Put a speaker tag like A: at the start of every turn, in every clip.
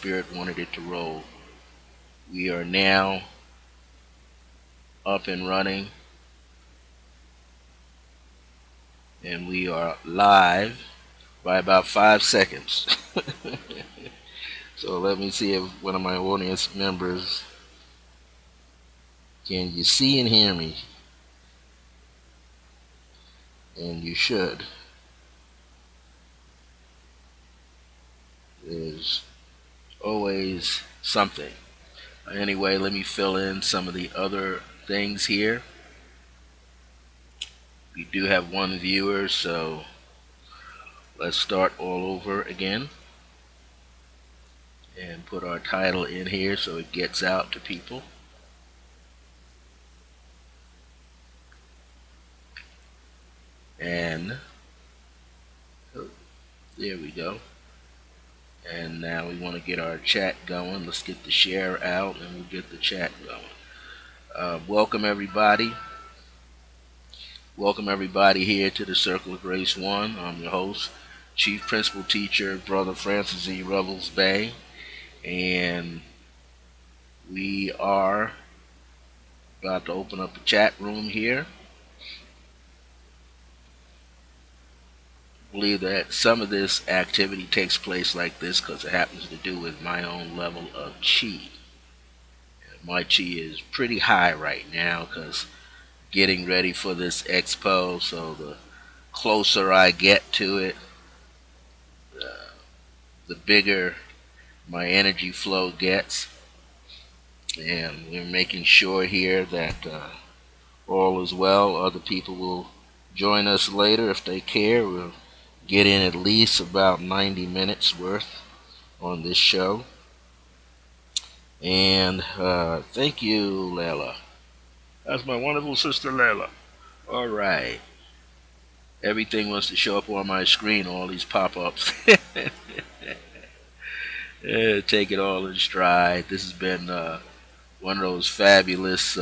A: Spirit wanted it to roll. We are now up and running, and we are live by about 5 seconds. So let me see if one of my audience members can you see and hear me, and you should. There's always something. Anyway, let me fill in some of the other things here. We do have one viewer, so let's start all over again and put our title in here so it gets out to people. And oh, there we go. And now we want to get our chat going. Let's get the share out and we'll get the chat going. Welcome everybody. Welcome everybody here to the Circle of Grace 1. I'm your host, Chief Principal Teacher, Brother Francis E. Revels-Bey. And we are about to open up the chat room here. I believe that some of this activity takes place like this because it happens to do with my own level of chi. My chi is pretty high right now because getting ready for this expo, so the closer I get to it, the bigger my energy flow gets. And we're making sure here that all is well. Other people will join us later if they care. We'll get in at least about 90 minutes worth on this show. And thank you, Layla. That's my wonderful sister, Layla. All right. Everything wants to show up on my screen, all these pop-ups. Take it all in stride. This has been one of those fabulous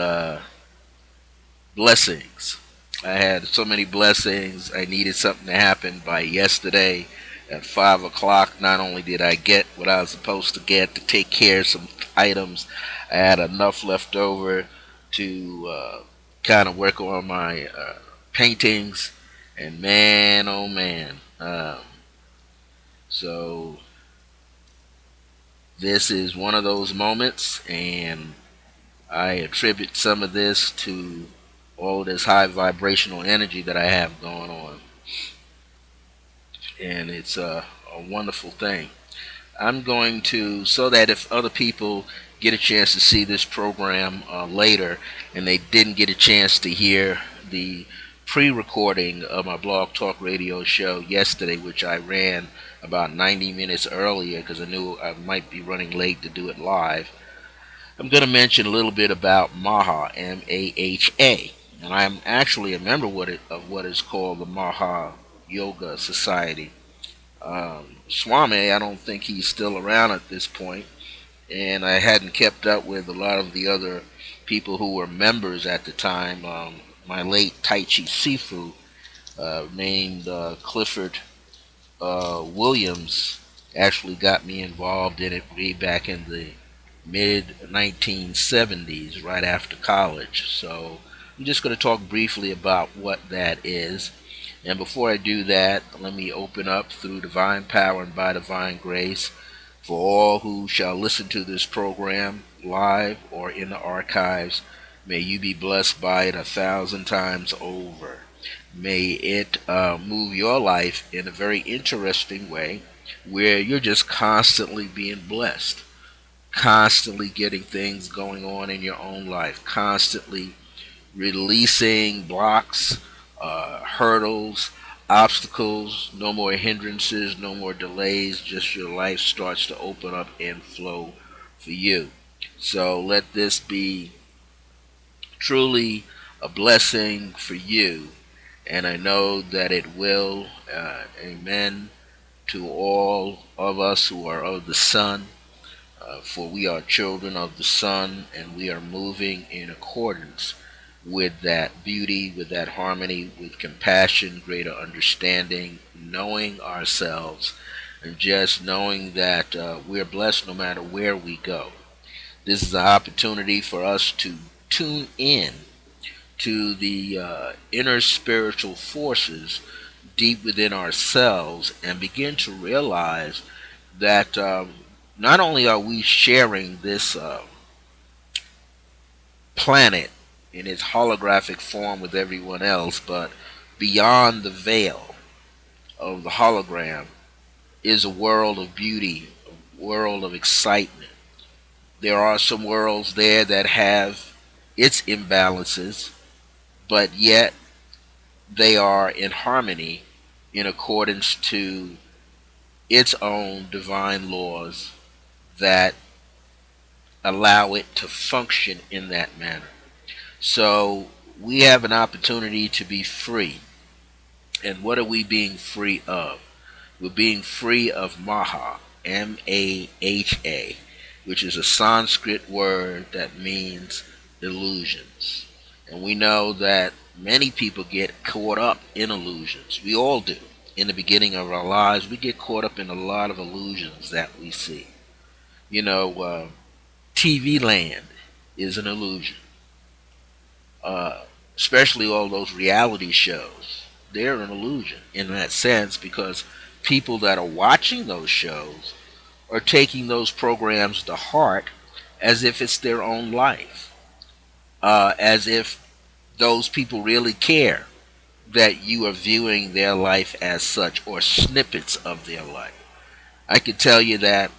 A: blessings. I had so many blessings. I needed something to happen by yesterday at 5 o'clock. Not only did I get what I was supposed to get to take care of some items, I had enough left over to kind of work on my paintings. And man, oh man. So this is one of those moments, and I attribute some of this to all this high vibrational energy that I have going on. And it's a wonderful thing. I'm going to, so that if other people get a chance to see this program later and they didn't get a chance to hear the pre-recording of my blog talk radio show yesterday, which I ran about 90 minutes earlier because I knew I might be running late to do it live, I'm going to mention a little bit about Maha, M-A-H-A. And I'm actually a member of what is called the Maha Yoga Society. Swami, I don't think he's still around at this point, and I hadn't kept up with a lot of the other people who were members at the time. My late Tai Chi Sifu, named Clifford Williams, actually got me involved in it way back in the mid 1970s, right after college. So I'm just going to talk briefly about what that is. And before I do that, let me open up through divine power and by divine grace for all who shall listen to this program live or in the archives. May you be blessed by it 1,000 times over. May it move your life in a very interesting way where you're just constantly being blessed, constantly getting things going on in your own life, constantly releasing blocks, hurdles, obstacles, no more hindrances, no more delays, just your life starts to open up and flow for you. So let this be truly a blessing for you, and I know that it will. Amen to all of us who are of the Son, for we are children of the Son, and we are moving in accordance with that beauty, with that harmony, with compassion, greater understanding, knowing ourselves, and just knowing that we're blessed no matter where we go. This is an opportunity for us to tune in to the inner spiritual forces deep within ourselves and begin to realize that not only are we sharing this planet in its holographic form with everyone else, but beyond the veil of the hologram is a world of beauty, a world of excitement. There are some worlds there that have its imbalances, but yet they are in harmony in accordance to its own divine laws that allow it to function in that manner. So we have an opportunity to be free. And what are we being free of? We're being free of Maha, Maha, which is a Sanskrit word that means illusions. And we know that many people get caught up in illusions. We all do. In the beginning of our lives, we get caught up in a lot of illusions that we see. You know, TV land is an illusion. Uh, Especially all those reality shows. They're an illusion in that sense because people that are watching those shows are taking those programs to heart as if it's their own life, as if those people really care that you are viewing their life as such or snippets of their life. I could tell you that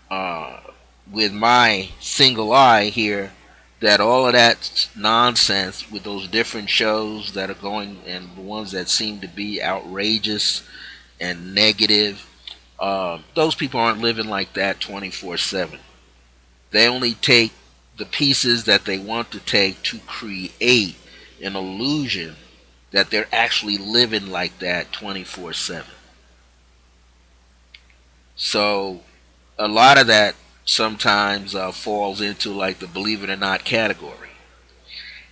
A: uh, with my single eye here, that all of that nonsense with those different shows that are going and the ones that seem to be outrageous and negative, those people aren't living like that 24/7. They only take the pieces that they want to take to create an illusion that they're actually living like that 24/7. So a lot of that sometimes falls into like the believe it or not category.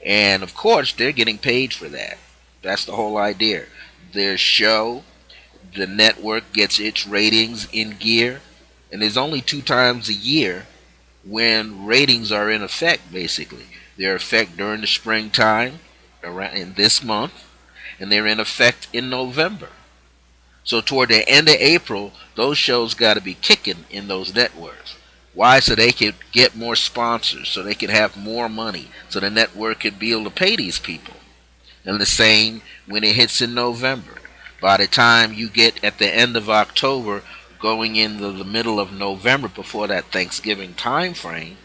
A: And of course, they're getting paid for that. That's the whole idea. Their show, the network gets its ratings in gear, and there's only two times a year when ratings are in effect, basically. They're in effect during the springtime, around in this month, and they're in effect in November. So toward the end of April, those shows got to be kicking in those networks. Why? So they could get more sponsors, so they could have more money, so the network could be able to pay these people. And the same when it hits in November. By the time you get at the end of October, going into the middle of November before that Thanksgiving time frame,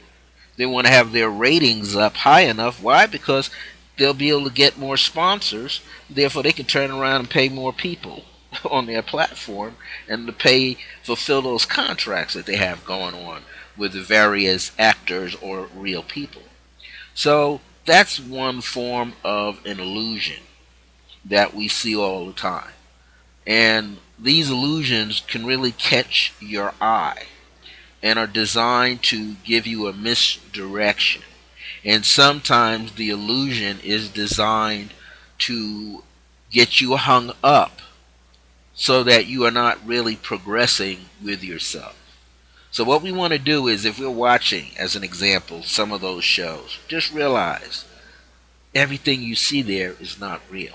A: they want to have their ratings up high enough. Why? Because they'll be able to get more sponsors. Therefore, they can turn around and pay more people on their platform and to fulfill those contracts that they have going on with the various actors or real people. So that's one form of an illusion that we see all the time. And these illusions can really catch your eye and are designed to give you a misdirection. And sometimes the illusion is designed to get you hung up so that you are not really progressing with yourself. So what we want to do is, if we're watching, as an example, some of those shows, just realize everything you see there is not real.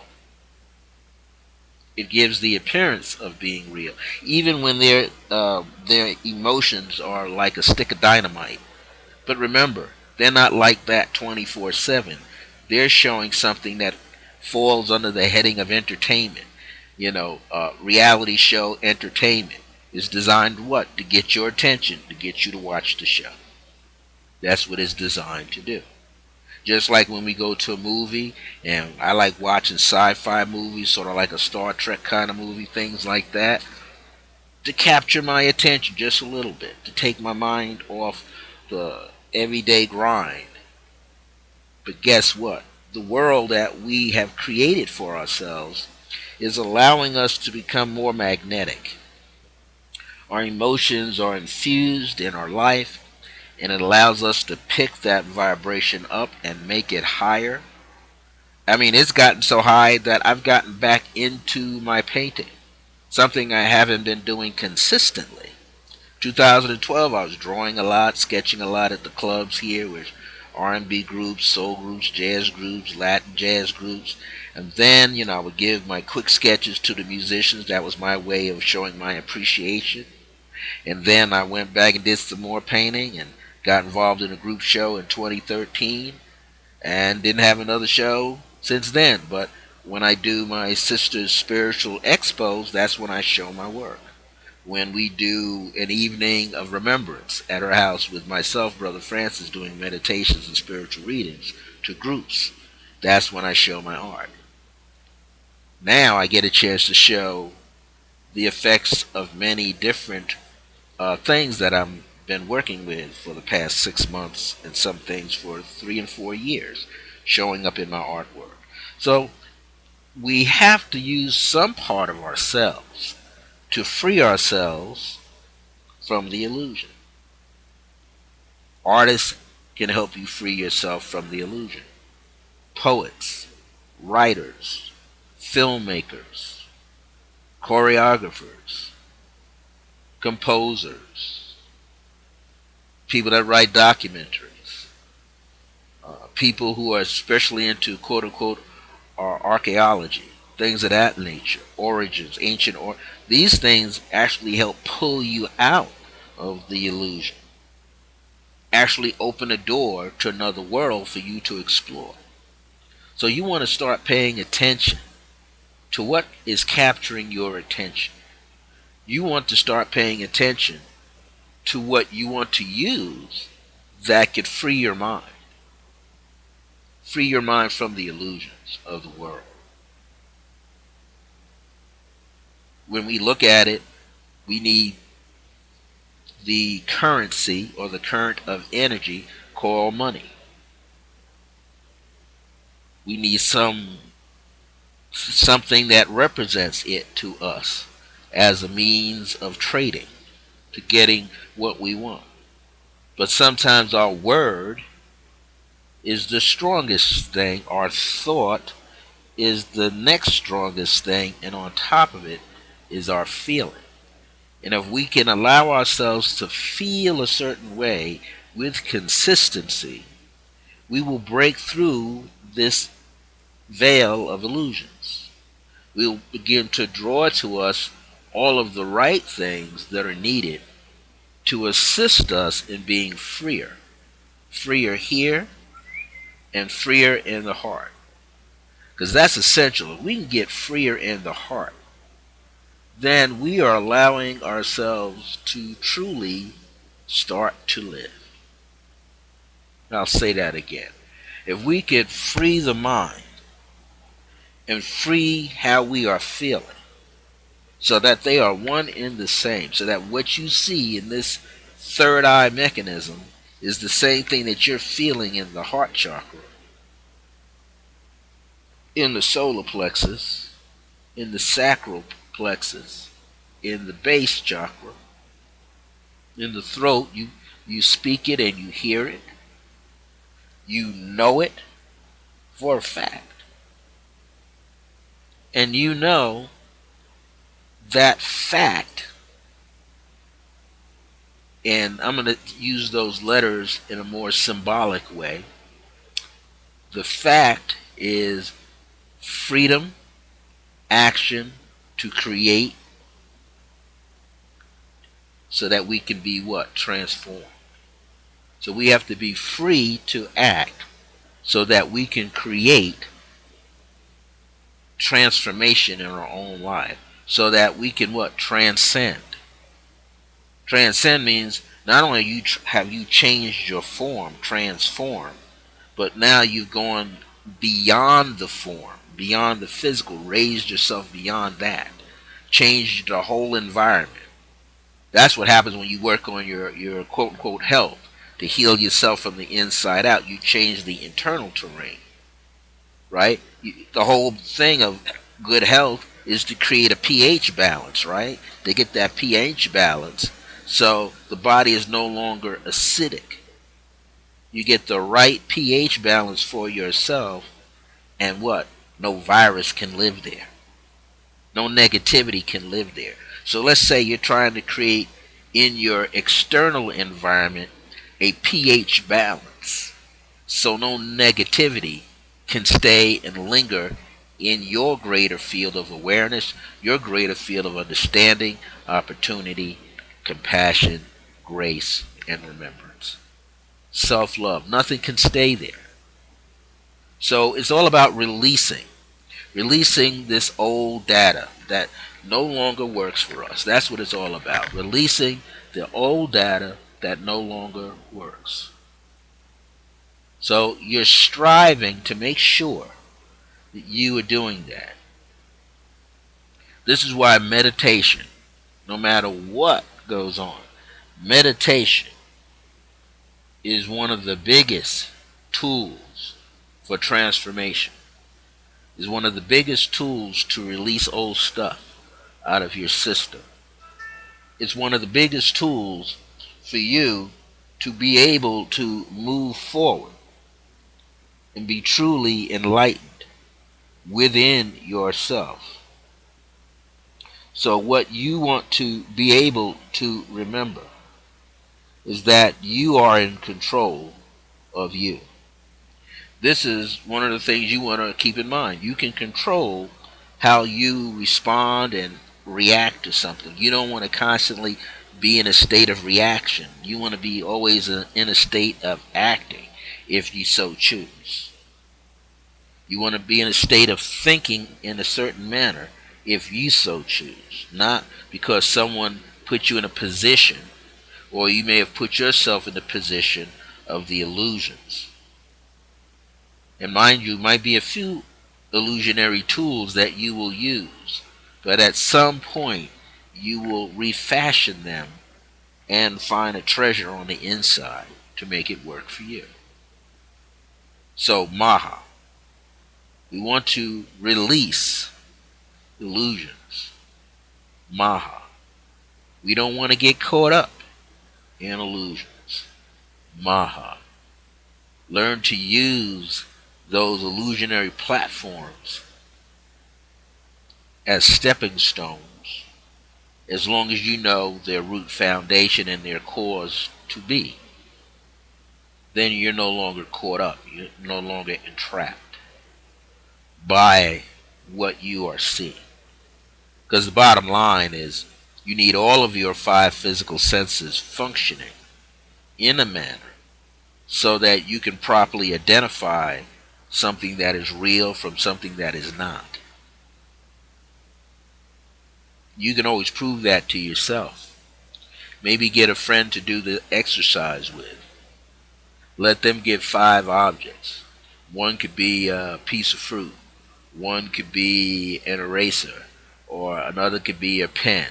A: It gives the appearance of being real, even when their emotions are like a stick of dynamite. But remember, they're not like that 24/7. They're showing something that falls under the heading of entertainment. Reality show entertainment is designed what? To get your attention, to get you to watch the show. That's what it's designed to do. Just like when we go to a movie, and I like watching sci-fi movies, sort of like a Star Trek kind of movie, things like that, to capture my attention just a little bit, to take my mind off the everyday grind. But guess what? The world that we have created for ourselves is allowing us to become more magnetic. Our emotions are infused in our life, and it allows us to pick that vibration up and make it higher. I mean, it's gotten so high that I've gotten back into my painting. something I haven't been doing consistently. 2012, I was drawing a lot, sketching a lot at the clubs here with R&B groups, soul groups, jazz groups, Latin jazz groups. And then, I would give my quick sketches to the musicians. That was my way of showing my appreciation. And then I went back and did some more painting and got involved in a group show in 2013 and didn't have another show since then. But when I do my sister's spiritual expos, that's when I show my work. When we do an evening of remembrance at her house with myself, Brother Francis, doing meditations and spiritual readings to groups, that's when I show my art. Now I get a chance to show the effects of many different things that I've been working with for the past 6 months, and some things for 3 and 4 years, showing up in my artwork. So we have to use some part of ourselves to free ourselves from the illusion. Artists can help you free yourself from the illusion. Poets, writers, filmmakers, choreographers, composers, people that write documentaries, people who are especially into quote unquote archaeology, things of that nature, origins, these things actually help pull you out of the illusion, actually open a door to another world for you to explore. So you want to start paying attention to what is capturing your attention. You want to start paying attention to what you want to use that could free your mind. Free your mind from the illusions of the world. When we look at it, we need the currency or the current of energy called money. We need something that represents it to us as a means of trading, to getting what we want. But sometimes our word is the strongest thing, our thought is the next strongest thing, and on top of it is our feeling. And if we can allow ourselves to feel a certain way with consistency, we will break through this veil of illusions. We'll begin to draw to us all of the right things that are needed to assist us in being freer. Freer here and freer in the heart. Because that's essential. If we can get freer in the heart, then we are allowing ourselves to truly start to live. I'll say that again. If we could free the mind and free how we are feeling, so that they are one and the same, so that what you see in this third eye mechanism is the same thing that you're feeling in the heart chakra, in the solar plexus, in the sacral plexus, in the base chakra, in the throat. You speak it and you hear it. You know it for a fact. And you know that fact, and I'm going to use those letters in a more symbolic way. The fact is freedom, action to create, so that we can be what? Transformed. So we have to be free to act so that we can create transformation in our own life, so that we can what? Transcend. Transcend means not only have you changed your form, transform, but now you've gone beyond the form, beyond the physical, raised yourself beyond that, changed the whole environment. That's what happens when you work on your quote-unquote health, to heal yourself from the inside out. You change the internal terrain, right? The whole thing of good health is to create a pH balance, right? To get that pH balance so the body is no longer acidic. You get the right pH balance for yourself, and what? No virus can live there. No negativity can live there. So let's say you're trying to create in your external environment a pH balance. So no negativity can stay and linger in your greater field of awareness, your greater field of understanding, opportunity, compassion, grace, and remembrance. Self love. Nothing can stay there. So it's all about releasing this old data that no longer works for us. That's what it's all about. Releasing the old data that no longer works. So you're striving to make sure that you are doing that. This is why meditation, no matter what goes on, meditation is one of the biggest tools for transformation. Is one of the biggest tools to release old stuff out of your system. It's one of the biggest tools for you to be able to move forward and be truly enlightened within yourself. So what you want to be able to remember is that you are in control of you. This is one of the things you want to keep in mind. You can control how you respond and react to something. You don't want to constantly be in a state of reaction. You want to be always in a state of acting if you so choose. You want to be in a state of thinking in a certain manner if you so choose. Not because someone put you in a position, or you may have put yourself in the position of the illusions. And mind you, might be a few illusionary tools that you will use, but at some point you will refashion them and find a treasure on the inside to make it work for you. So Maha, we want to release illusions. Maha, we don't want to get caught up in illusions. Maha, learn to use those illusionary platforms as stepping stones, as long as you know their root foundation and their cause to be. Then you're no longer caught up. You're no longer entrapped by what you are seeing. Because the bottom line is you need all of your five physical senses functioning in a manner so that you can properly identify something that is real from something that is not. You can always prove that to yourself. Maybe get a friend to do the exercise with. Let them get 5 objects. One could be a piece of fruit. One could be an eraser. Or another could be a pen.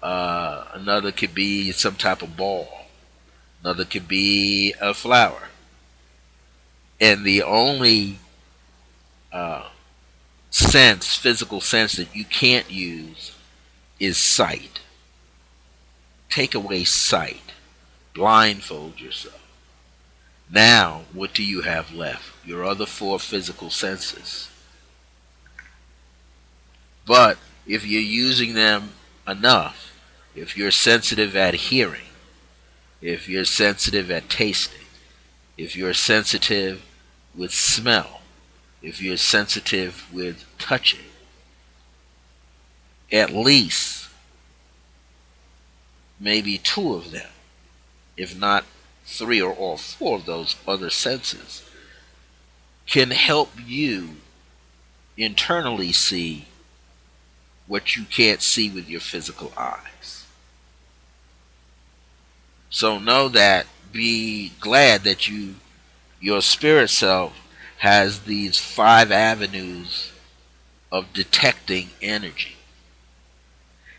A: Another could be some type of ball. Another could be a flower. And the only physical sense that you can't use is sight. Take away sight. Blindfold yourself. Now, what do you have left? Your other 4 physical senses. But if you're using them enough, if you're sensitive at hearing, if you're sensitive at tasting, if you're sensitive with smell, if you're sensitive with touching, at least maybe 2 of them, if not 3 or all 4 of those other senses, can help you internally see what you can't see with your physical eyes. So know that, be glad that your spirit self has these 5 avenues of detecting energy,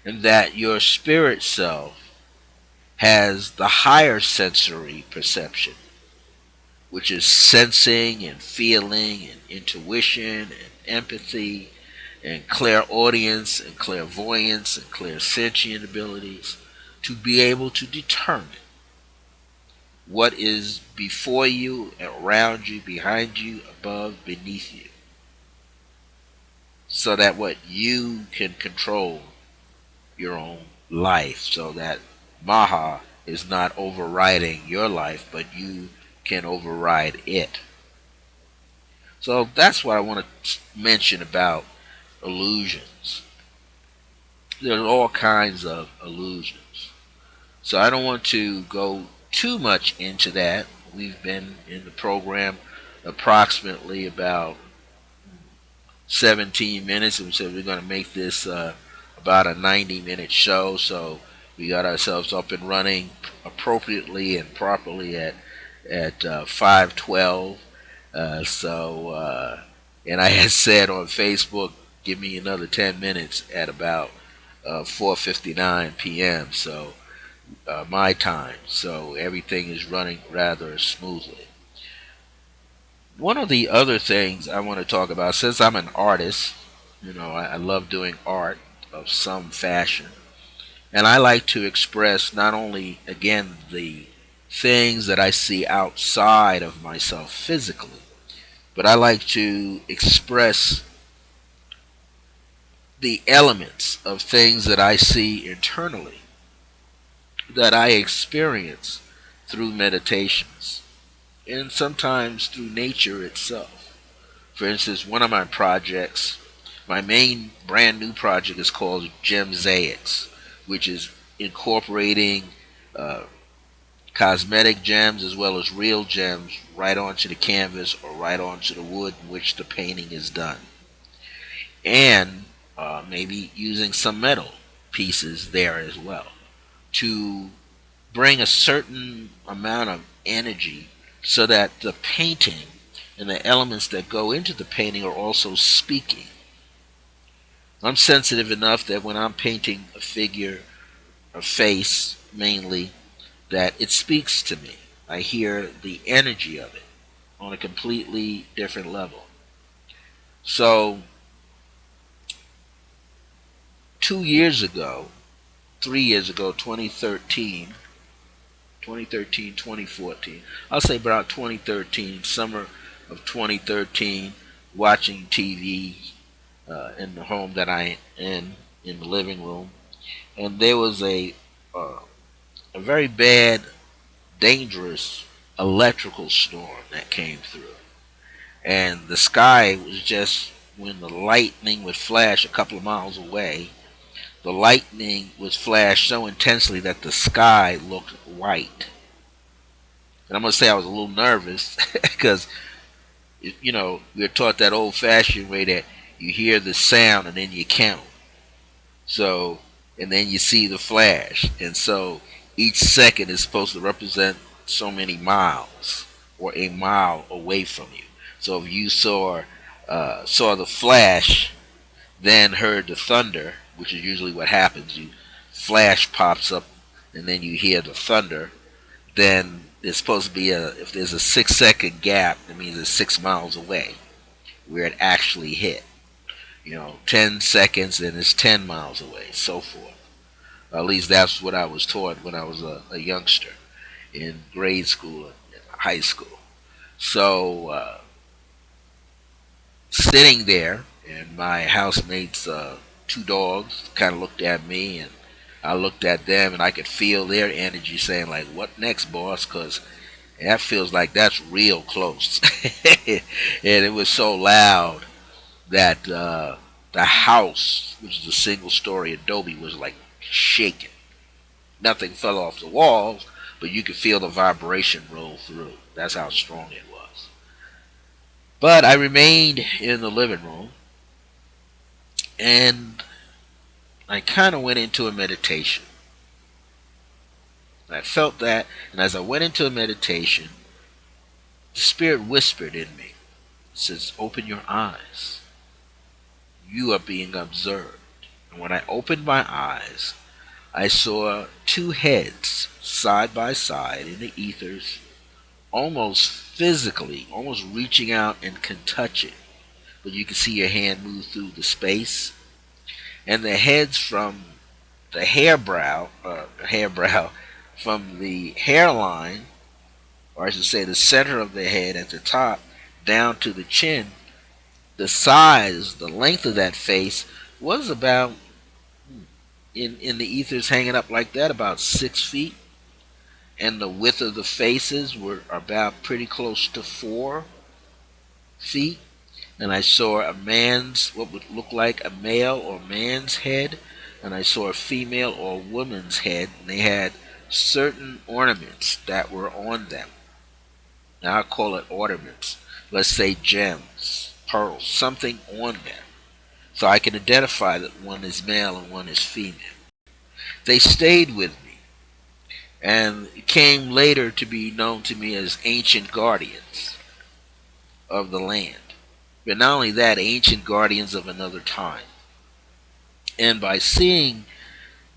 A: and that your spirit self has the higher sensory perception, which is sensing and feeling and intuition and empathy and clairaudience and clairvoyance and clairsentient abilities, to be able to determine what is before you, around you, behind you, above, beneath you. so that what you can control your own life, so that Maha is not overriding your life, but you can override it. So that's what I want to mention about illusions. There's all kinds of illusions. So I don't want to go too much into that. We've been in the program approximately about 17 minutes, and we said we're going to make this about a 90-minute show. So we got ourselves up and running appropriately and properly at 5:12. And I had said on Facebook, give me another 10 minutes at about 4:59 p.m. So my time. So everything is running rather smoothly. One of the other things I want to talk about, since I'm an artist, I love doing art of some fashion. And I like to express not only, again, the things that I see outside of myself physically, but I like to express the elements of things that I see internally, that I experience through meditations, and sometimes through nature itself. For instance, one of my projects, my main brand new project, is called Gemzaics, which is incorporating uh, cosmetic gems as well as real gems right onto the canvas or right onto the wood in which the painting is done. And maybe using some metal pieces there as well to bring a certain amount of energy so that the painting and the elements that go into the painting are also speaking. I'm sensitive enough that when I'm painting a figure, a face mainly, that it speaks to me. I hear the energy of it on a completely different level. So 2 years ago, 3 years ago, 2013, 2014. I'll say about 2013, summer of 2013, watching TV in the home that I in the living room, and there was uh, a very bad, dangerous electrical storm that came through, and the sky was just, when the lightning would flash a couple of miles away, the lightning was flashed so intensely that the sky looked white. And I'm going to say I was a little nervous because, we're taught that old fashioned way that you hear the sound and then you count. So, and then you see the flash. And so each second is supposed to represent so many miles or a mile away from you. So if you saw the flash, then heard the thunder, which is usually what happens, you flash pops up and then you hear the thunder, then there's supposed to be if there's a 6 second gap, that means it's 6 miles away where it actually hit. 10 seconds and it's 10 miles away, so forth. At least that's what I was taught when I was a youngster in grade school and high school. So, sitting there, and my housemates, two dogs, kind of looked at me, and I looked at them, and I could feel their energy saying, like, what next, boss? Because that feels like that's real close. And it was so loud that the house, which is a single story adobe, was like shaking. Nothing fell off the walls, but you could feel the vibration roll through. That's how strong it was. But I remained in the living room, and I kind of went into a meditation. I felt that, and as I went into a meditation, the Spirit whispered in me. It says, open your eyes. You are being observed. And when I opened my eyes, I saw two heads side by side in the ethers, almost physically, almost reaching out and can touch it. But you can see your hand move through the space. And the heads from the hairbrow, from the hairline, or I should say the center of the head at the top, down to the chin, The size, the length of that face was about, in the ethers hanging up like that, about 6 feet, and the width of the faces were about pretty close to 4 feet. And I saw a man's, what would look like a male or man's head, and I saw a female or woman's head, and they had certain ornaments that were on them. Now I call it ornaments. Let's say gems, pearls, something on them. So I can identify that one is male and one is female. They stayed with me and came later to be known to me as ancient guardians of the land. But not only that, ancient guardians of another time. And by seeing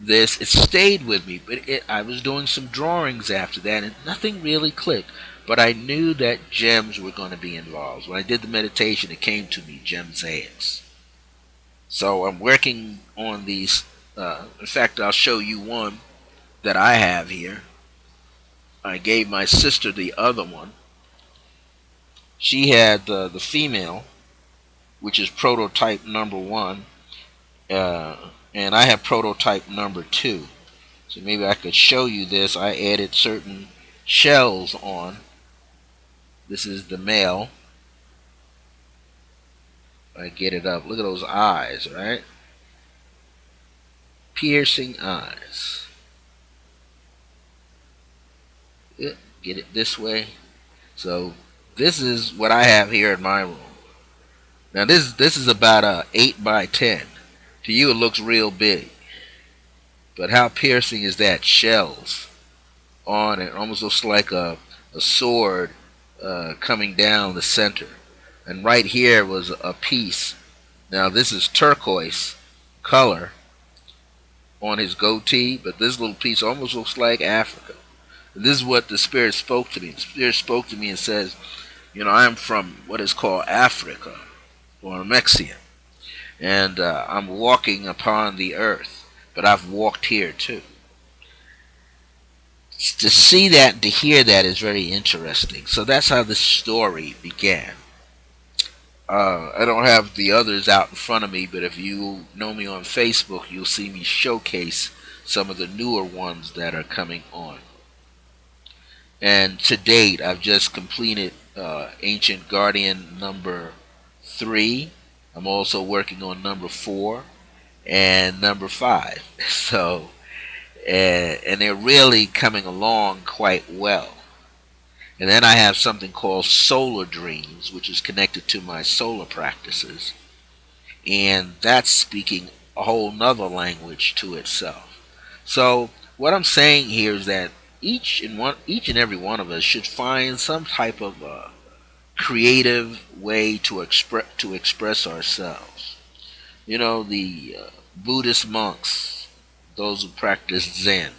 A: this, it stayed with me. But I was doing some drawings after that, and nothing really clicked. But I knew that gems were going to be involved. When I did the meditation, it came to me, gems heads. So I'm working on these. In fact, I'll show you one that I have here. I gave my sister the other one. She had the female, which is prototype number 1, and I have prototype number 2. So maybe I could show you this. I added certain shells on. This is the male. I get it up. Look at those eyes, right? Piercing eyes. Get it this way. So this is what I have here in my room. Now this is about a 8 by 10. To you it looks real big. But how piercing is that? Shells on it. Almost looks like a sword coming down the center. And right here was a piece. Now this is turquoise color on his goatee, but this little piece almost looks like Africa. And this is what the Spirit spoke to me. The Spirit spoke to me and says, I am from what is called Africa, or Mexican, and I'm walking upon the earth, but I've walked here too. To see that and to hear that is very interesting. So that's how this story began. I don't have the others out in front of me, but if you know me on Facebook, you'll see me showcase some of the newer ones that are coming on. And to date, I've just completed Ancient Guardian number 3. I'm also working on number 4 and number 5. So, and they're really coming along quite well. And then I have something called Solar Dreams, which is connected to my solar practices. And that's speaking a whole nother language to itself. So what I'm saying here is that each and every one of us should find some type of creative way to express ourselves. The Buddhist monks, those who practice Zen,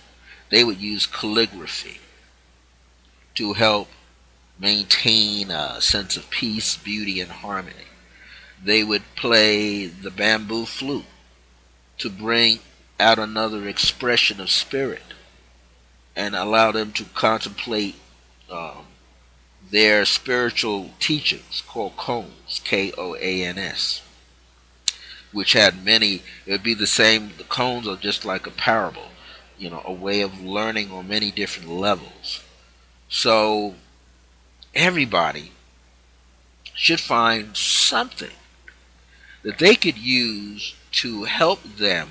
A: they would use calligraphy to help maintain a sense of peace, beauty, and harmony. They would play the bamboo flute to bring out another expression of spirit and allow them to contemplate their spiritual teachings called koans, Koans, which had many. It would be the same. The koans are just like a parable, a way of learning on many different levels. So everybody should find something that they could use to help them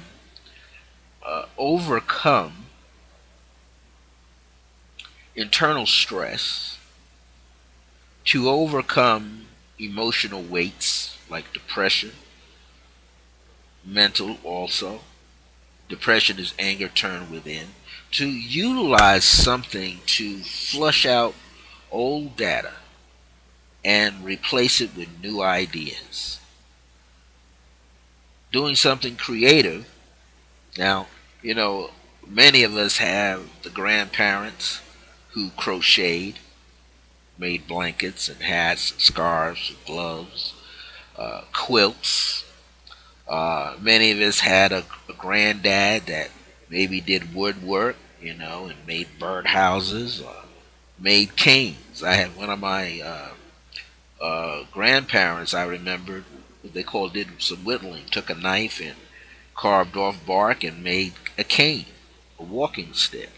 A: overcome internal stress, to overcome emotional weights like depression, mental also. Depression is anger turned within. To utilize something to flush out old data and replace it with new ideas. Doing something creative. Now, many of us have the grandparents who crocheted, made blankets and hats and scarves and gloves, quilts. Many of us had a granddad that maybe did woodwork, and made birdhouses or made canes. I had one of my grandparents, I remembered, what they called did some whittling. Took a knife and carved off bark and made a cane, a walking stick.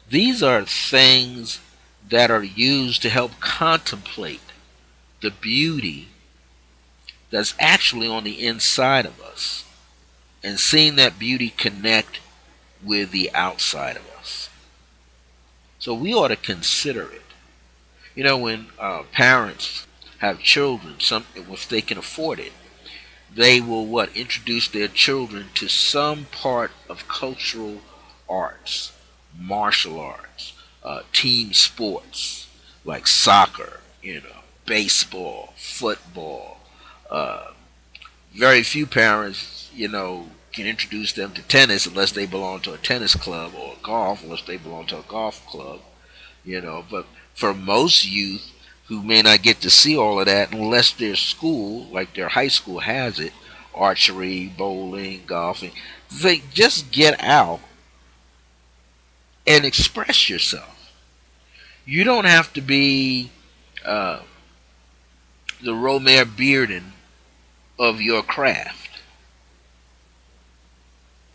A: These are things that are used to help contemplate the beauty that's actually on the inside of us and seeing that beauty connect with the outside of us. So we ought to consider it. You know, when parents have children, some if they can afford it, they will introduce their children to some part of cultural arts, martial arts, team sports like soccer, baseball, football. Uh, Very few parents, can introduce them to tennis unless they belong to a tennis club, or golf unless they belong to a golf club. But for most youth who may not get to see all of that unless their school, like their high school, has it, archery, bowling, golfing, they just get out and express yourself. You don't have to be uh, the Romare Bearden of your craft.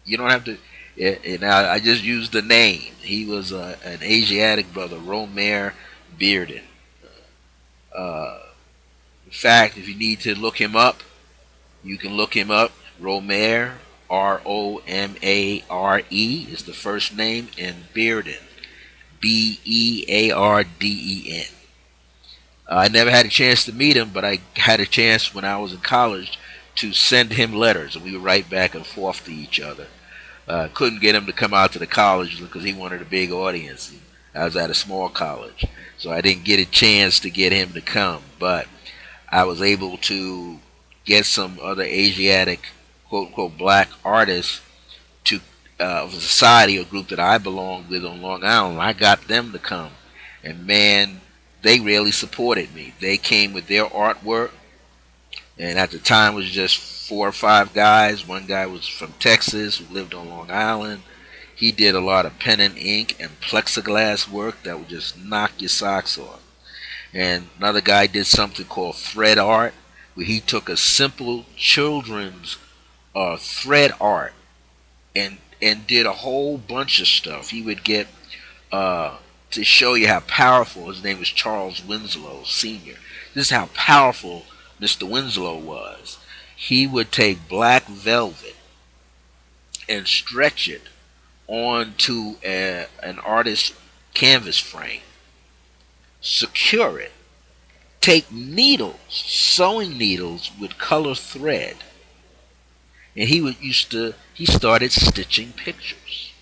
A: You don't have to. And I just used the name. He was an Asiatic brother, Romare Bearden. Uh, in fact, if you need to look him up, you can look him up. Romare, Romare is the first name, and Bearden, Bearden. I never had a chance to meet him, but I had a chance when I was in college to send him letters, and we would write back and forth to each other. Couldn't get him to come out to the college because he wanted a big audience. I was at a small college, so I didn't get a chance to get him to come, but I was able to get some other Asiatic, quote unquote, black artists to of a society or group that I belonged with on Long Island. I got them to come, and man, they really supported me. They came with their artwork, and at the time it was just 4 or 5 guys. One guy was from Texas who lived on Long Island. He did a lot of pen and ink and plexiglass work that would just knock your socks off. And another guy did something called thread art, where he took a simple children's thread art and did a whole bunch of stuff. He would get to show you how powerful. His name was Charles Winslow Sr. This is how powerful Mr. Winslow was. He would take black velvet and stretch it onto an artist's canvas frame, secure it, take needles, sewing needles with color thread, and he started stitching pictures.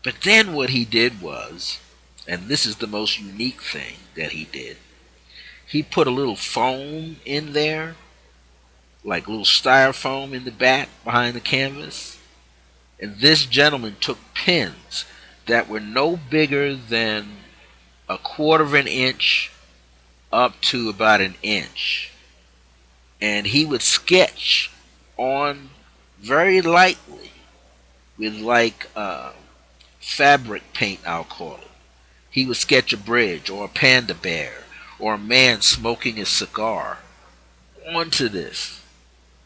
A: But then what he did was, and this is the most unique thing that he did, he put a little foam in there, like a little styrofoam in the back behind the canvas. And this gentleman took pins that were no bigger than a quarter of an inch up to about an inch. And he would sketch on very lightly with fabric paint, I'll call it. He would sketch a bridge or a panda bear or a man smoking a cigar onto this.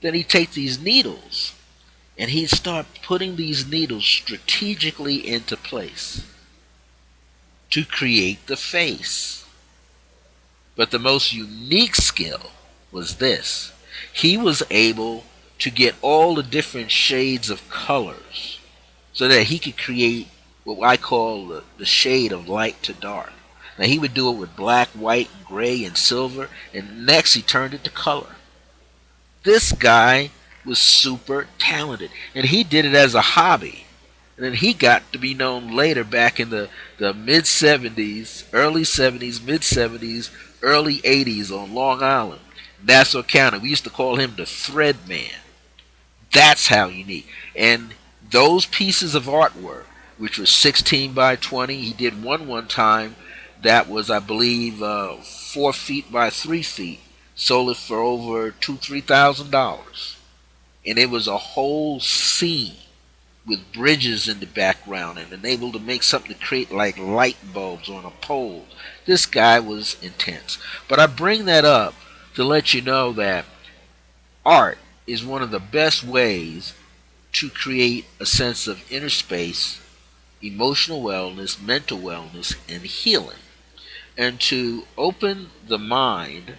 A: Then he'd take these needles and he'd start putting these needles strategically into place to create the face. But the most unique skill was this. He was able to get all the different shades of colors so that he could create what I call the shade of light to dark. Now he would do it with black, white, gray, and silver, and next he turned it to color. This guy was super talented, and he did it as a hobby. And then he got to be known later, back in the mid-70s, early 70s, mid-70s, early 80s on Long Island, Nassau County. We used to call him the Thread Man. That's how unique. And those pieces of artwork, which was 16 by 20, he did one time that was, I believe, 4 feet by 3 feet. Sold it for over $2,000-3,000, and it was a whole scene with bridges in the background and able to make something to create like light bulbs on a pole. This guy was intense. But I bring that up to let you know that art is one of the best ways to create a sense of inner space, emotional wellness, mental wellness, and healing, and to open the mind,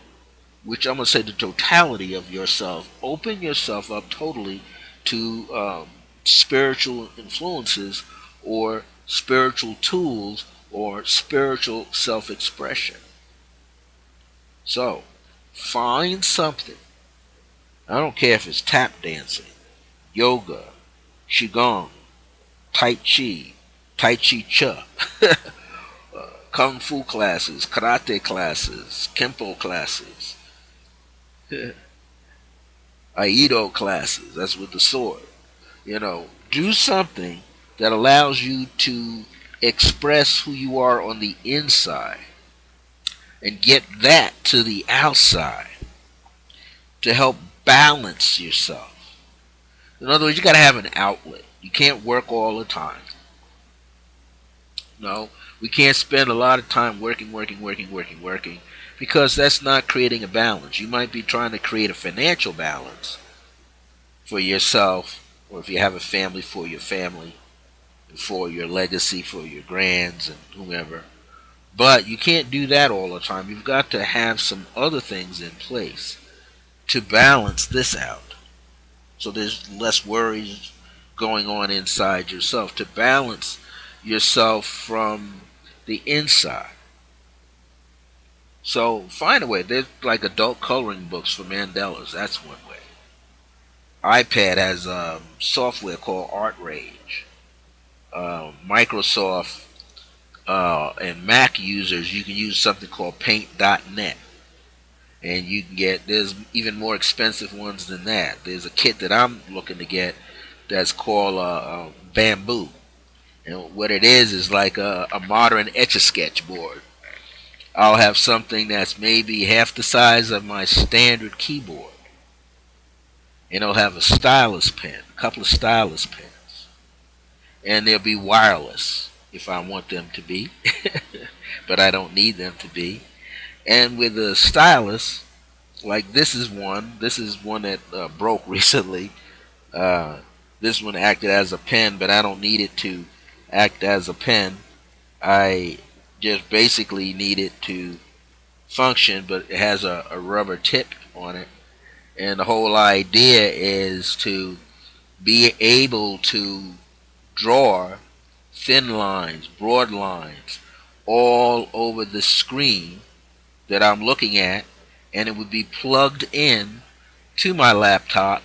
A: which I'm going to say the totality of yourself, open yourself up totally to spiritual influences or spiritual tools or spiritual self expression. So, find something. I don't care if it's tap dancing, yoga, qigong, tai chi, tai chi cha, kung fu classes, karate classes, kempo classes, aikido classes. That's with the sword. Do something that allows you to express who you are on the inside and get that to the outside to help balance yourself. In other words, you got to have an outlet. You can't work all the time. No, we can't spend a lot of time working, because that's not creating a balance. You might be trying to create a financial balance for yourself, or if you have a family, for your family, for your legacy, for your grands and whomever. But you can't do that all the time. You've got to have some other things in place to balance this out. So there's less worries going on inside yourself, to balance yourself from the inside. So find a way. There's like adult coloring books for Mandelas. That's one way. iPad has software called Art Rage. Microsoft and Mac users, you can use something called Paint.net. And you can get, there's even more expensive ones than that. There's a kit that I'm looking to get that's called Bamboo. And what it is like a modern Etch-a-Sketch board. I'll have something that's maybe half the size of my standard keyboard. And it'll have a stylus pen, a couple of stylus pens. And they'll be wireless if I want them to be. But I don't need them to be. And with a stylus, like this is one that broke recently. This one acted as a pen, but I don't need it to act as a pen. I just basically need it to function, but it has a rubber tip on it. And the whole idea is to be able to draw thin lines, broad lines, all over the screen that I'm looking at, and it would be plugged in to my laptop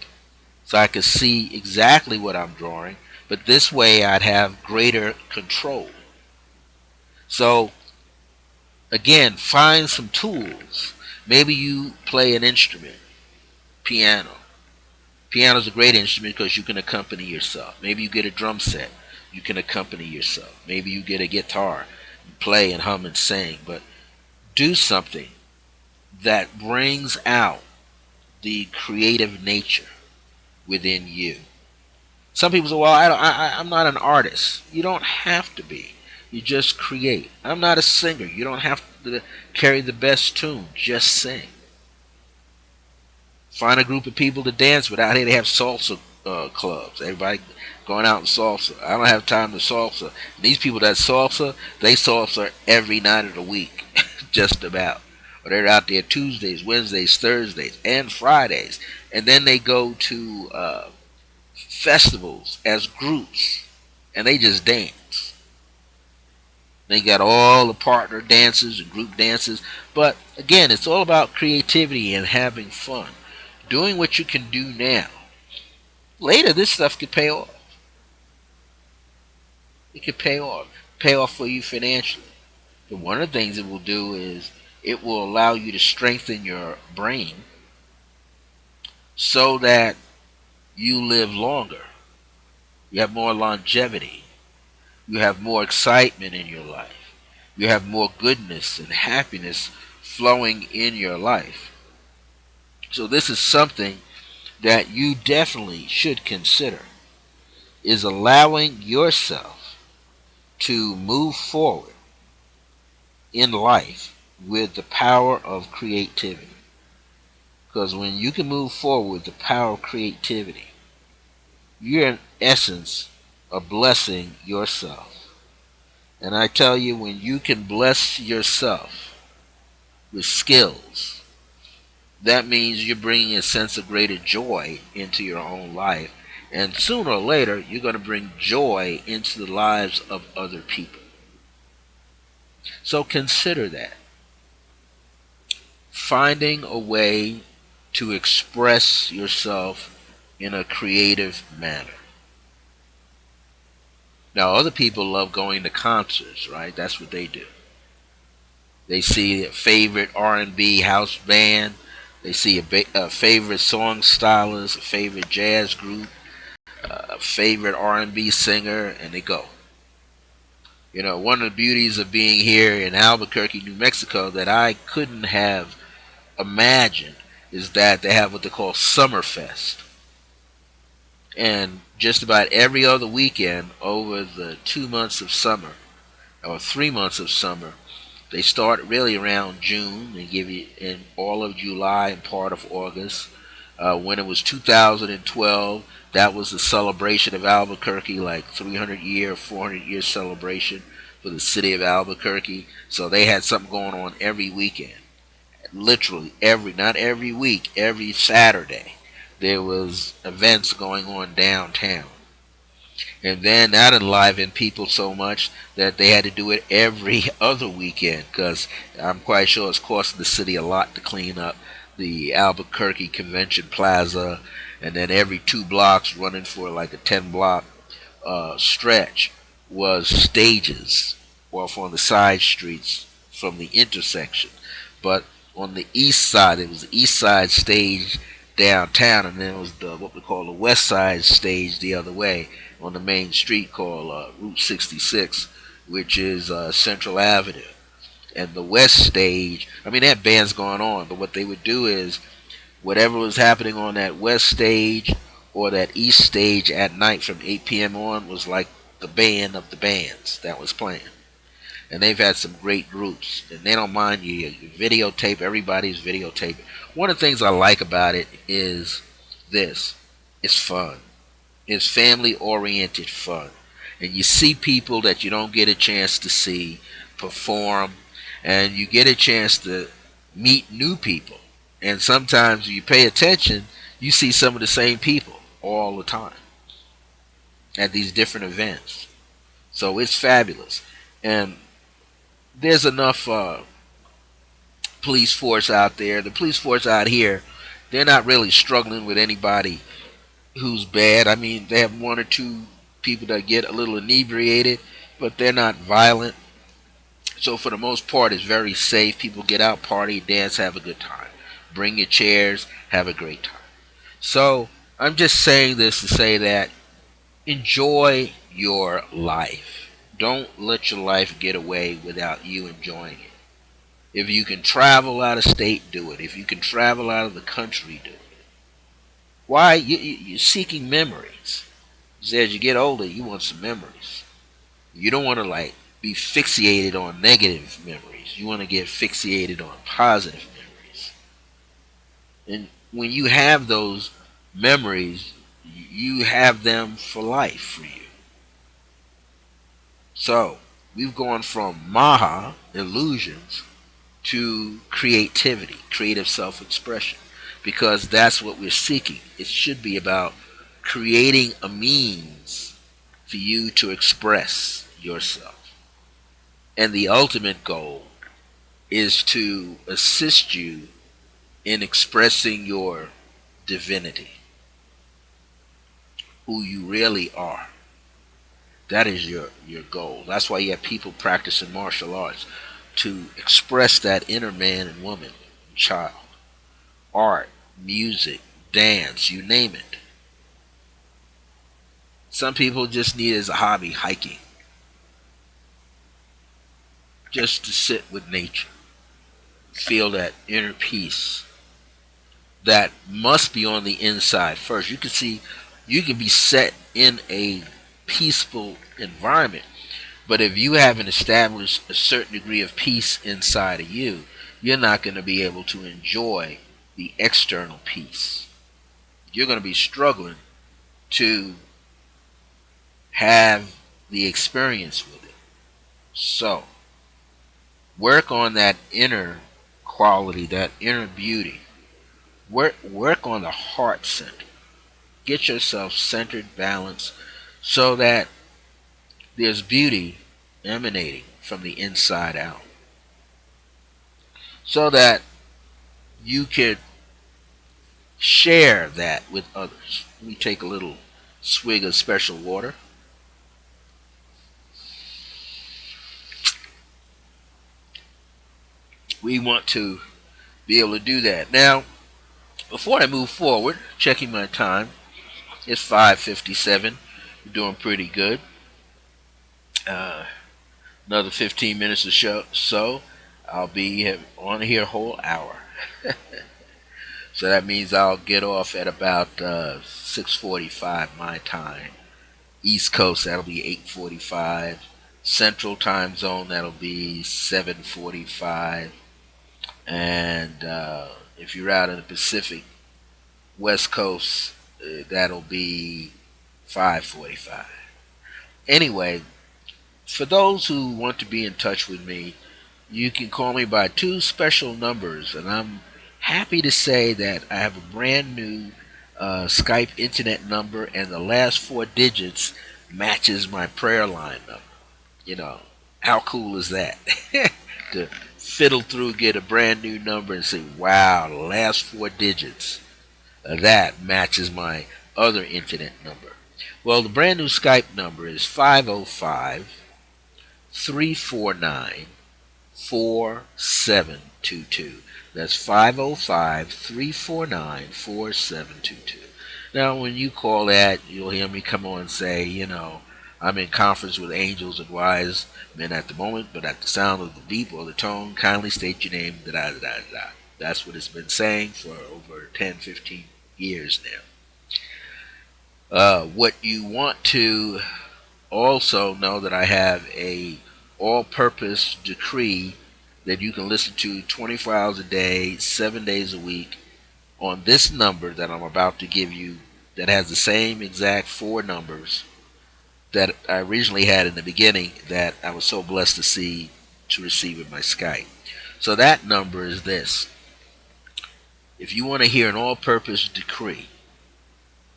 A: so I could see exactly what I'm drawing, but this way I'd have greater control. So again, find some tools. Maybe you play an instrument, piano. Piano's a great instrument because you can accompany yourself. Maybe you get a drum set, you can accompany yourself. Maybe you get a guitar, play and hum and sing, but do something that brings out the creative nature within you. Some people say, well, I'm not an artist. You don't have to be. You just create. I'm not a singer. You don't have to carry the best tune. Just sing. Find a group of people to dance with. Out here they have salsa clubs. Everybody going out in salsa. I don't have time to salsa. And these people that salsa, they salsa every night of the week. Just about. Or they're out there Tuesdays, Wednesdays, Thursdays, and Fridays. And then they go to festivals as groups. And they just dance. They got all the partner dances and group dances. But again, it's all about creativity and having fun. Doing what you can do now. Later, this stuff could pay off. It could pay off. Pay off for you financially. But one of the things it will do is it will allow you to strengthen your brain so that you live longer. You have more longevity. You have more excitement in your life. You have more goodness and happiness flowing in your life. So this is something that you definitely should consider, is allowing yourself to move forward in life with the power of creativity. Because when you can move forward with the power of creativity, you're in essence a blessing yourself. And I tell you, when you can bless yourself with skills, that means you're bringing a sense of greater joy into your own life. And sooner or later, you're going to bring joy into the lives of other people. So consider that. Finding a way to express yourself in a creative manner. Now, other people love going to concerts, right? That's what they do. They see a favorite R&B house band. They see a favorite song stylist, a favorite jazz group, a favorite R&B singer, and they go. You know, one of the beauties of being here in Albuquerque, New Mexico, that I couldn't have imagined is that they have what they call Summerfest. And just about every other weekend over the 2 months of summer, or 3 months of summer, they start really around June and give you in all of July and part of August. When it was 2012, that was the celebration of Albuquerque, like 300-year, 400-year celebration for the city of Albuquerque. So they had something going on every weekend. Literally not every week, every Saturday, there was events going on downtown. And then that enlivened people so much that they had to do it every other weekend, because I'm quite sure it's costing the city a lot to clean up the Albuquerque Convention Plaza, and then every 2 blocks running for like a 10-block stretch was stages off on the side streets from the intersection. But on the east side, it was the east side stage downtown, and then it was the what we call the west side stage the other way on the main street called Route 66, which is Central Avenue. And the west stage, I mean, that band's going on, but what they would do is whatever was happening on that west stage or that east stage at night from 8 p.m. on was like the band of the bands that was playing. And they've had some great groups, and they don't mind you videotape. Everybody's videotaping. One of the things I like about it is this: it's fun. It's family oriented fun, and you see people that you don't get a chance to see perform, and you get a chance to meet new people. And sometimes you pay attention, you see some of the same people all the time at these different events. So it's fabulous. And there's enough police force out there. The police force out here, they're not really struggling with anybody who's bad. I mean, they have one or two people that get a little inebriated, but they're not violent. So for the most part, it's very safe. People get out, party, dance, have a good time. Bring your chairs, have a great time. So I'm just saying this to say that enjoy your life. Don't let your life get away without you enjoying it. If you can travel out of state, do it. If you can travel out of the country, do it. Why? You're seeking memories. As you get older, you want some memories. You don't want to like be fixated on negative memories. You want to get fixated on positive memories. And when you have those memories, you have them for life for you. So we've gone from Maha, illusions, to creativity, creative self-expression, because that's what we're seeking. It should be about creating a means for you to express yourself. And the ultimate goal is to assist you in expressing your divinity, who you really are. That is your goal. That's why you have people practicing martial arts, to express that inner man and woman, child. Art, music, dance, you name it. Some people just need as a hobby hiking, just to sit with nature, feel that inner peace that must be on the inside first. You can see, you can be set in a peaceful environment, but if you haven't established a certain degree of peace inside of you, you're not going to be able to enjoy the external peace. You're going to be struggling to have the experience with it. So, work on that inner quality, that inner beauty. Work on the heart center. Get yourself centered, balanced, so that there's beauty emanating from the inside out. So that you could share that with others. Let me take a little swig of special water. We want to be able to do that. Now, before I move forward, checking my time, it's 5:57. We're doing pretty good. Another 15 minutes or so, I'll be on here a whole hour. So that means I'll get off at about 6:45 my time. East Coast, that'll be 8:45. Central time zone, that'll be 7:45. And if you're out in the Pacific West Coast, that'll be 5:45. Anyway, for those who want to be in touch with me, you can call me by two special numbers, and I'm happy to say that I have a brand new Skype internet number, and the last four digits matches my prayer line number. You know, how cool is that? To fiddle through, get a brand new number, and say, wow, the last four digits of that matches my other internet number. Well, the brand new Skype number is 505 349 4722. That's 505 349 4722. Now, when you call that, you'll hear me come on and say, I'm in conference with angels and wise men at the moment, but at the sound of the beep or the tone, kindly state your name, da da da da da. That's what it's been saying for over 10, 15 years now. What you want to also know that I have a all-purpose decree that you can listen to 24 hours a day, 7 days a week on this number that I'm about to give you that has the same exact four numbers that I originally had in the beginning that I was so blessed to receive in my Skype. So that number is this. If you want to hear an all-purpose decree,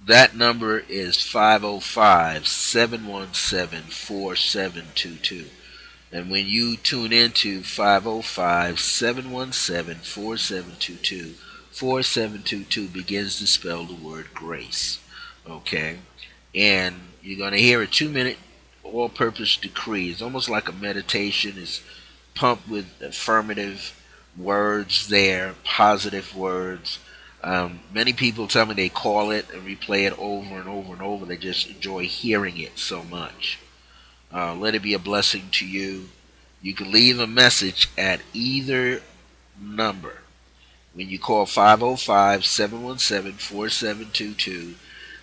A: that number is 505 717 4722. And when you tune into 505 717 4722, 4722 begins to spell the word grace. Okay? And you're going to hear a 2-minute all-purpose decree. It's almost like a meditation. It's pumped with affirmative words there, positive words. Many people tell me they call it and replay it over and over and over. They just enjoy hearing it so much. Let it be a blessing to you. You can leave a message at either number. When you call 505 717 4722,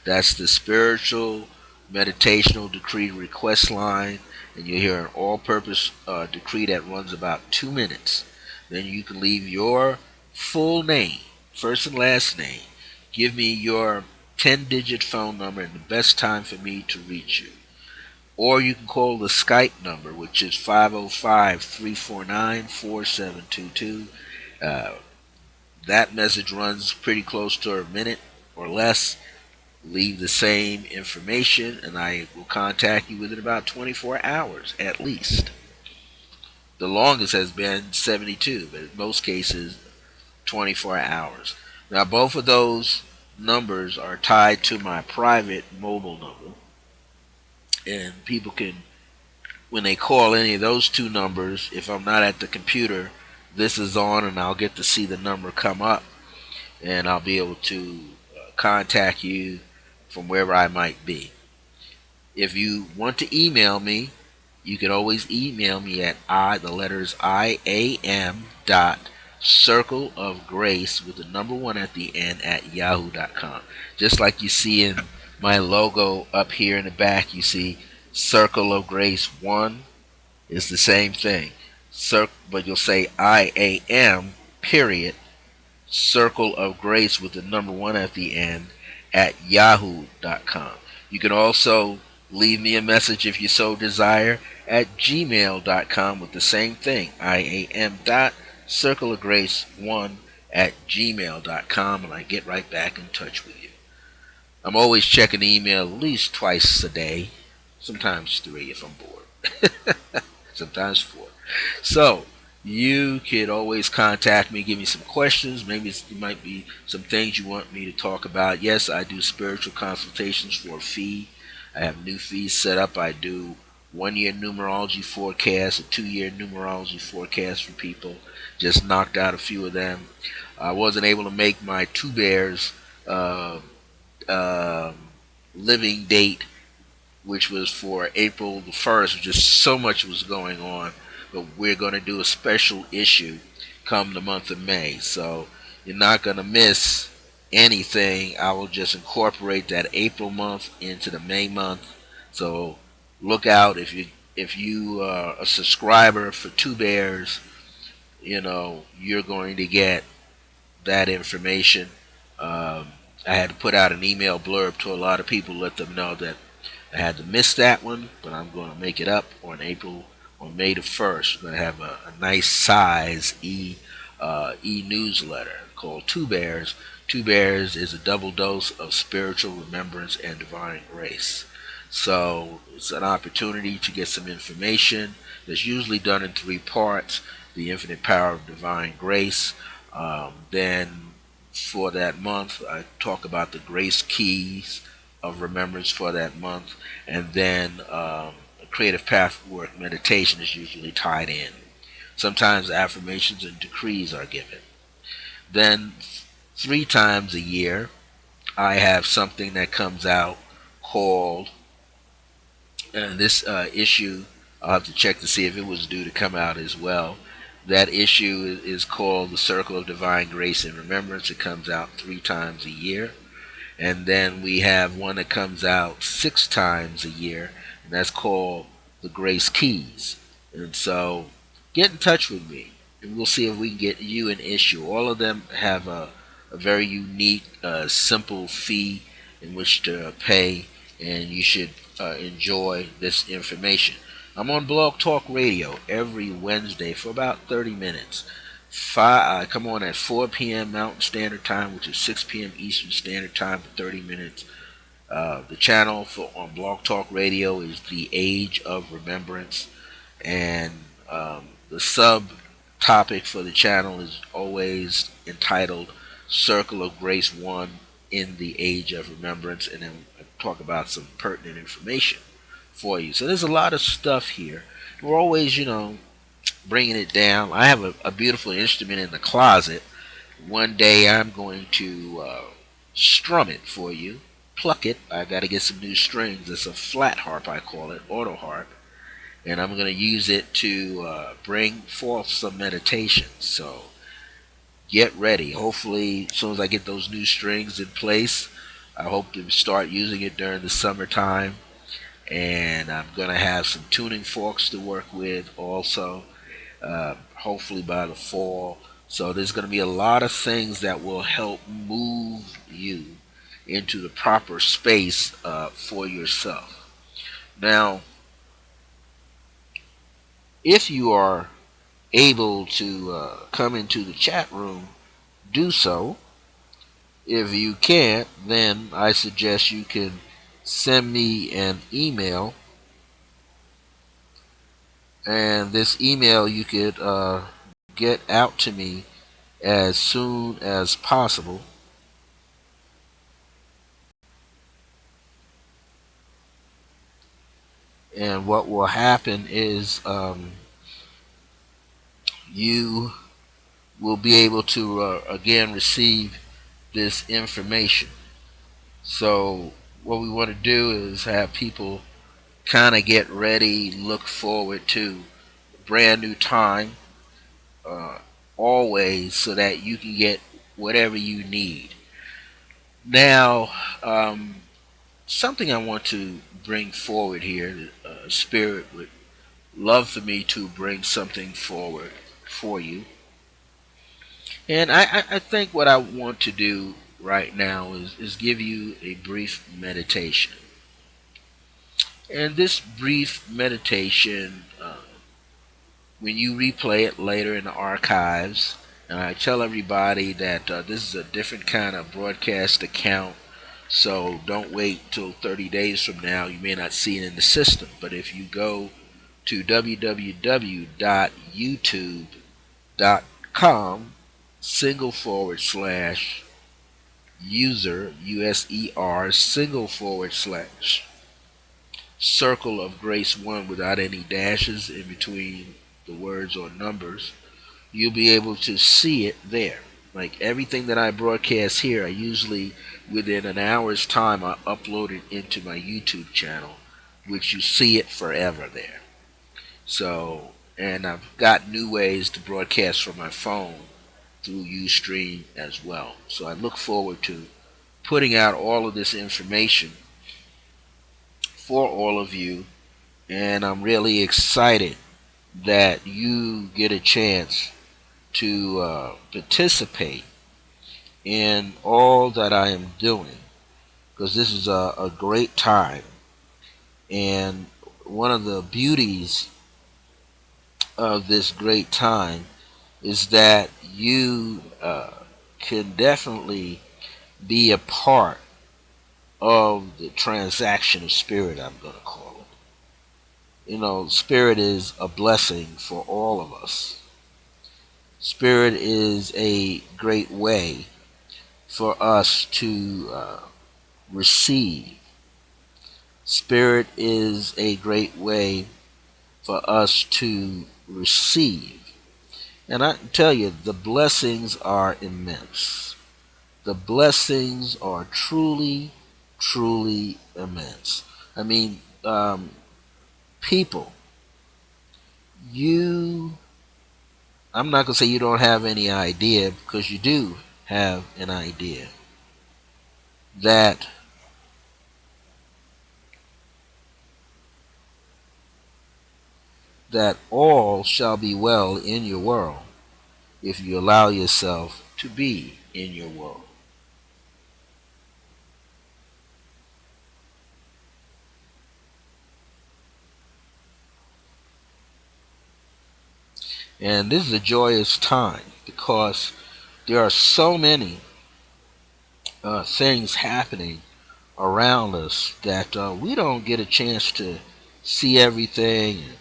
A: that's the spiritual meditational decree request line, and you'll hear an all-purpose decree that runs about 2 minutes. Then you can leave your full name, first and last name. Give me your 10-digit phone number and the best time for me to reach you. Or you can call the Skype number, which is 505 349 4722. That message runs pretty close to a minute or less. Leave the same information, and I will contact you within about 24 hours at least. The longest has been 72, but in most cases, 24 hours. Now, both of those numbers are tied to my private mobile number, and people can, when they call any of those two numbers, if I'm not at the computer, this is on, and I'll get to see the number come up, and I'll be able to contact you from wherever I might be. If you want to email me, you can always email me at the letters IAM dot circle of grace with the number 1 at the end at yahoo.com. Just like you see in my logo up here in the back, you see Circle of Grace 1 is the same thing. But you'll say IAM period circle of grace with the number one at the end at yahoo.com. You can also leave me a message if you so desire at gmail.com with the same thing. IAM dot circle of grace 1 at gmail.com, and I get right back in touch with you. I'm always checking the email at least twice a day, sometimes three if I'm bored, sometimes four. So you could always contact me, give me some questions. Maybe it might be some things you want me to talk about. Yes, I do spiritual consultations for a fee. I have new fees set up. I do 1 year numerology forecast, a 2 year numerology forecast for people. Just knocked out a few of them. I wasn't able to make my Two Bears uh, um living date, which was for April the 1st. Just so much was going on. But we're going to do a special issue come the month of May. So you're not going to miss anything. I will just incorporate that April month into the May month. So look out if you are a subscriber for Two Bears, you're going to get that information. Um, I had to put out an email blurb to a lot of people, let them know that I had to miss that one, but I'm going to make it up on May the 1st. We're going to have a nice size e-newsletter called Two Bears. Two Bears is a double dose of spiritual remembrance and divine grace. So it's an opportunity to get some information that's usually done in three parts: the infinite power of divine grace. Then for that month, I talk about the grace keys of remembrance for that month, and then a creative path work meditation is usually tied in. Sometimes affirmations and decrees are given. Then 3 times a year, I have something that comes out called, and this issue, I'll have to check to see if it was due to come out as well. That issue is called The Circle of Divine Grace and Remembrance. It comes out 3 times a year. And then we have one that comes out 6 times a year, and that's called the Grace Keys. And so get in touch with me, and we'll see if we can get you an issue. All of them have a very unique, simple fee in which to pay, and you should enjoy this information. I'm on Blog Talk Radio every Wednesday for about 30 minutes. I come on at 4 p.m. Mountain Standard Time, which is 6 p.m. Eastern Standard Time for 30 minutes. The channel on Blog Talk Radio is The Age of Remembrance, and the subtopic for the channel is always entitled Circle of Grace 1 in the Age of Remembrance, and then I talk about some pertinent information for you. So there's a lot of stuff here. We're always, bringing it down. I have a beautiful instrument in the closet. One day I'm going to strum it for you, pluck it. I got to get some new strings. It's a flat harp, I call it, auto harp, and I'm going to use it to bring forth some meditation. So get ready. Hopefully, as soon as I get those new strings in place, I hope to start using it during the summertime. And I'm going to have some tuning forks to work with also, hopefully by the fall. So there's going to be a lot of things that will help move you into the proper space for yourself. Now, if you are able to come into the chat room, do so. If you can't, then I suggest you can send me an email, and this email you could get out to me as soon as possible. And what will happen is you will be able to again receive this information. So what we want to do is have people kind of get ready, look forward to a brand new time, uh, always, so that you can get whatever you need. Now, something I want to bring forward here, Spirit would love for me to bring something forward for you. And I think what I want to do right now is give you a brief meditation. And this brief meditation, when you replay it later in the archives, and I tell everybody that this is a different kind of broadcast account, so don't wait till 30 days from now. You may not see it in the system, but if you go to www.youtube.com /user user circle of grace one without any dashes in between the words or numbers, you'll be able to see it there. Like everything that I broadcast here, I usually within an hour's time I upload it into my YouTube channel, which you see it forever there. So, and I've got new ways to broadcast from my phone through Ustream as well. So I look forward to putting out all of this information for all of you, and I'm really excited that you get a chance to participate in all that I am doing, because this is a great time. And one of the beauties of this great time is that you can definitely be a part of the transaction of spirit, I'm going to call it. You know, spirit is a blessing for all of us. Spirit is a great way for us to receive. Spirit is a great way for us to receive. And I can tell you, the blessings are immense. The blessings are truly, truly immense. I mean, people, you, I'm not going to say you don't have any idea, because you do have an idea that all shall be well in your world if you allow yourself to be in your world. And this is a joyous time because there are so many things happening around us that we don't get a chance to see everything and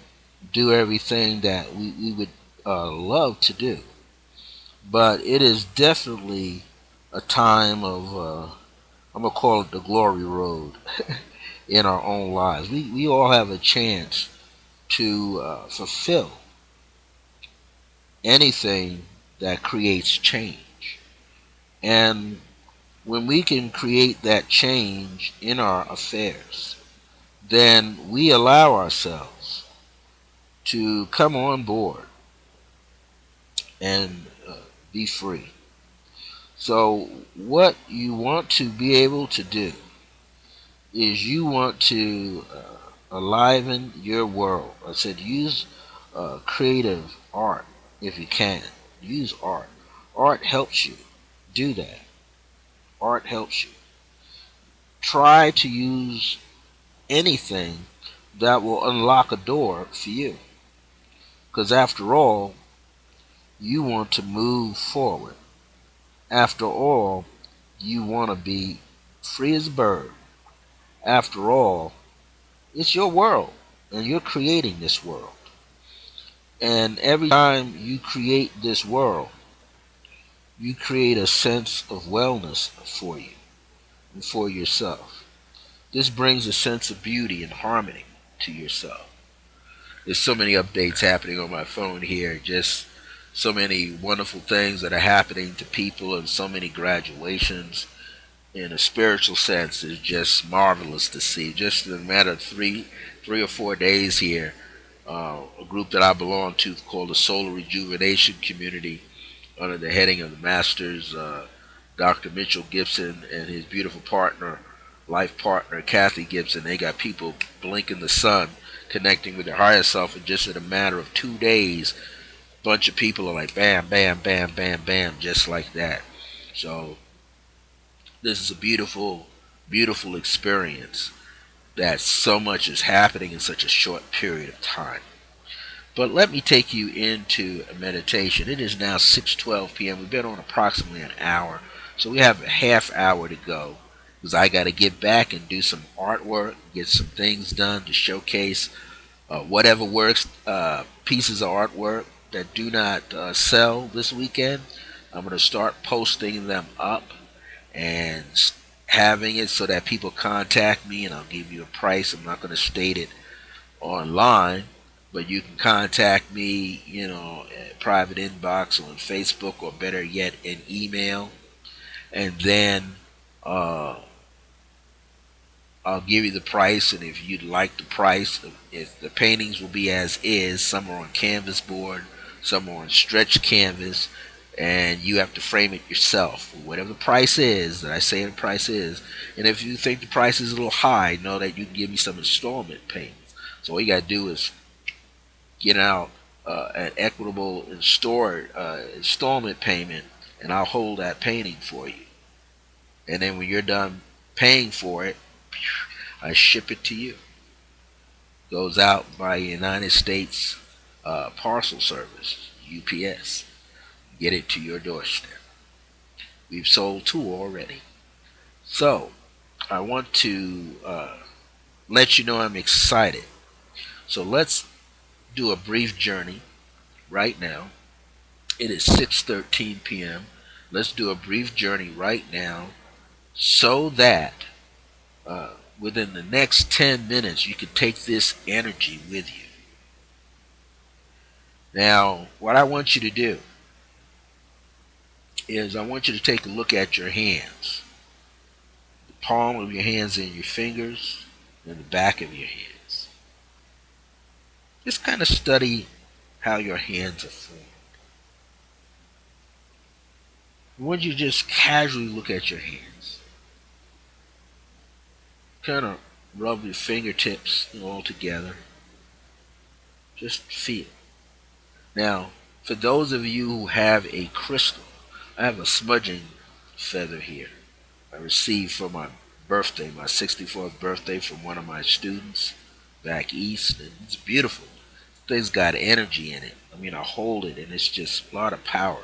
A: do everything that we would love to do. But it is definitely a time of, I'm going to call it the glory road in our own lives. We all have a chance to fulfill anything that creates change. And when we can create that change in our affairs, then we allow ourselves to come on board and be free. So, what you want to be able to do is you want to enliven your world. I said use creative art if you can. Use art. Art helps you do that. Art helps you. Try to use anything that will unlock a door for you. Because after all, you want to move forward. After all, you want to be free as a bird. After all, it's your world, and you're creating this world. And every time you create this world, you create a sense of wellness for you and for yourself. This brings a sense of beauty and harmony to yourself. There's so many updates happening on my phone here, just so many wonderful things that are happening to people, and so many graduations in a spiritual sense is just marvelous to see. Just in a matter of three or 4 days here, a group that I belong to called the Solar Rejuvenation Community, under the heading of the Masters, Dr. Mitchell Gibson, and his beautiful partner, life partner, Kathy Gibson. They got people blinking the sun, connecting with their higher self in just in a matter of 2 days. bunch of people are like bam, bam, bam, bam, bam, just like that. So this is a beautiful, beautiful experience that so much is happening in such a short period of time. But let me take you into a meditation. It is now 6:12 p.m. We've been on approximately an hour, so we have a half hour to go because I got to get back and do some artwork, get some things done to showcase whatever works, pieces of artwork that do not sell this weekend. I'm going to start posting them up and having it so that people contact me and I'll give you a price. I'm not going to state it online, but you can contact me, private inbox or on Facebook, or better yet, in email, and then uh, I'll give you the price. And if you'd like the price, if the paintings will be as is, some are on canvas board, some are on stretched canvas, and you have to frame it yourself. Whatever the price is that I say the price is, and if you think the price is a little high, know that you can give me some installment payments. So all you gotta do is get out an equitable installment payment, and I'll hold that painting for you. And then when you're done paying for it, I ship it to you. Goes out by United States Parcel Service, UPS. Get it to your doorstep. We've sold two already. So I want to let you know I'm excited. So let's do a brief journey right now. It is 6:13 p.m. Let's do a brief journey right now so that within the next 10 minutes you can take this energy with you. Now, what I want you to do is I want you to take a look at your hands. The palm of your hands and your fingers and the back of your hands. Just kind of study how your hands are formed. I want you to just casually look at your hands. Kind of rub your fingertips all together. Just feel. Now, for those of you who have a crystal, I have a smudging feather here. I received for my birthday, my 64th birthday, from one of my students back east, and it's beautiful. This thing's got energy in it. I mean, I hold it, and it's just a lot of power.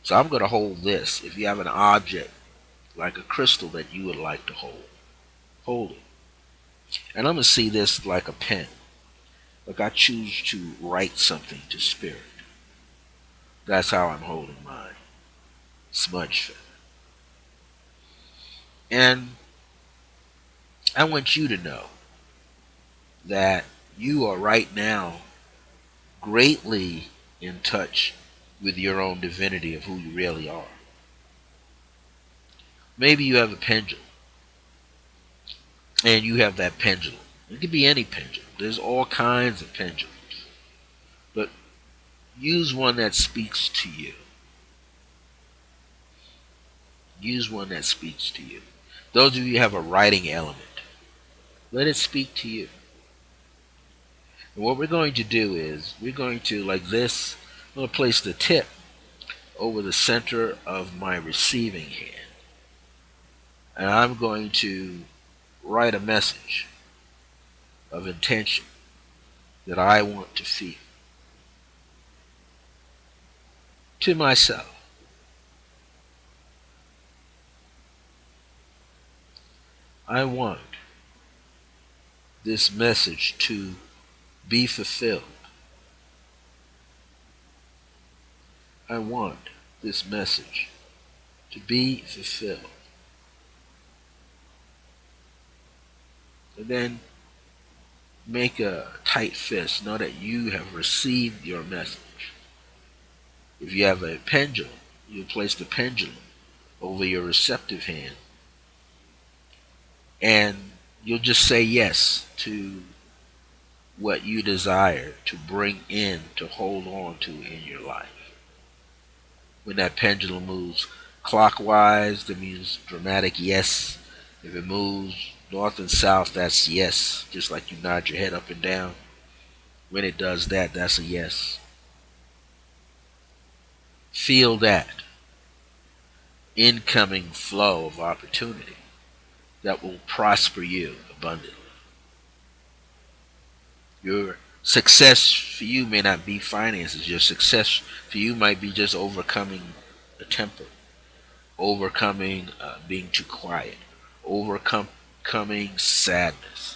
A: So I'm going to hold this. If you have an object like a crystal that you would like to hold it. And I'm going to see this like a pen. Like I choose to write something to spirit. That's how I'm holding mine. Smudge feather. And I want you to know that you are right now greatly in touch with your own divinity of who you really are. Maybe you have a pendulum, and you have that pendulum. It could be any pendulum. There's all kinds of pendulums. But use one that speaks to you. Use one that speaks to you. Those of you who have a writing element, let it speak to you. And what we're going to do is, we're going to, like this, I'm going to place the tip over the center of my receiving hand. And I'm going to write a message of intention that I want to feel to myself. I want this message to be fulfilled. I want this message to be fulfilled. And then make a tight fist. Know that you have received your message. If you have a pendulum, you place the pendulum over your receptive hand, and you'll just say yes to what you desire to bring in, to hold on to in your life. When that pendulum moves clockwise, that means dramatic yes. If it moves north and south, that's yes. Just like you nod your head up and down. When it does that, that's a yes. Feel that incoming flow of opportunity that will prosper you abundantly. Your success for you may not be finances. Your success for you might be just overcoming a temper, overcoming being too quiet, overcoming sadness,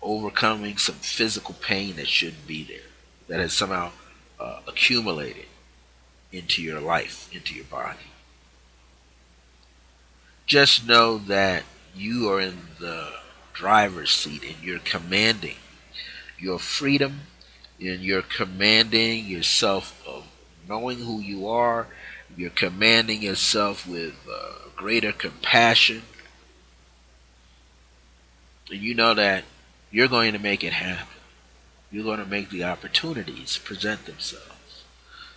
A: overcoming some physical pain that shouldn't be there, that has somehow accumulated into your life, into your body. Just know that you are in the driver's seat and you're commanding your freedom and you're commanding yourself of knowing who you are. You're commanding yourself with greater compassion. And you know that you're going to make it happen. You're going to make the opportunities present themselves.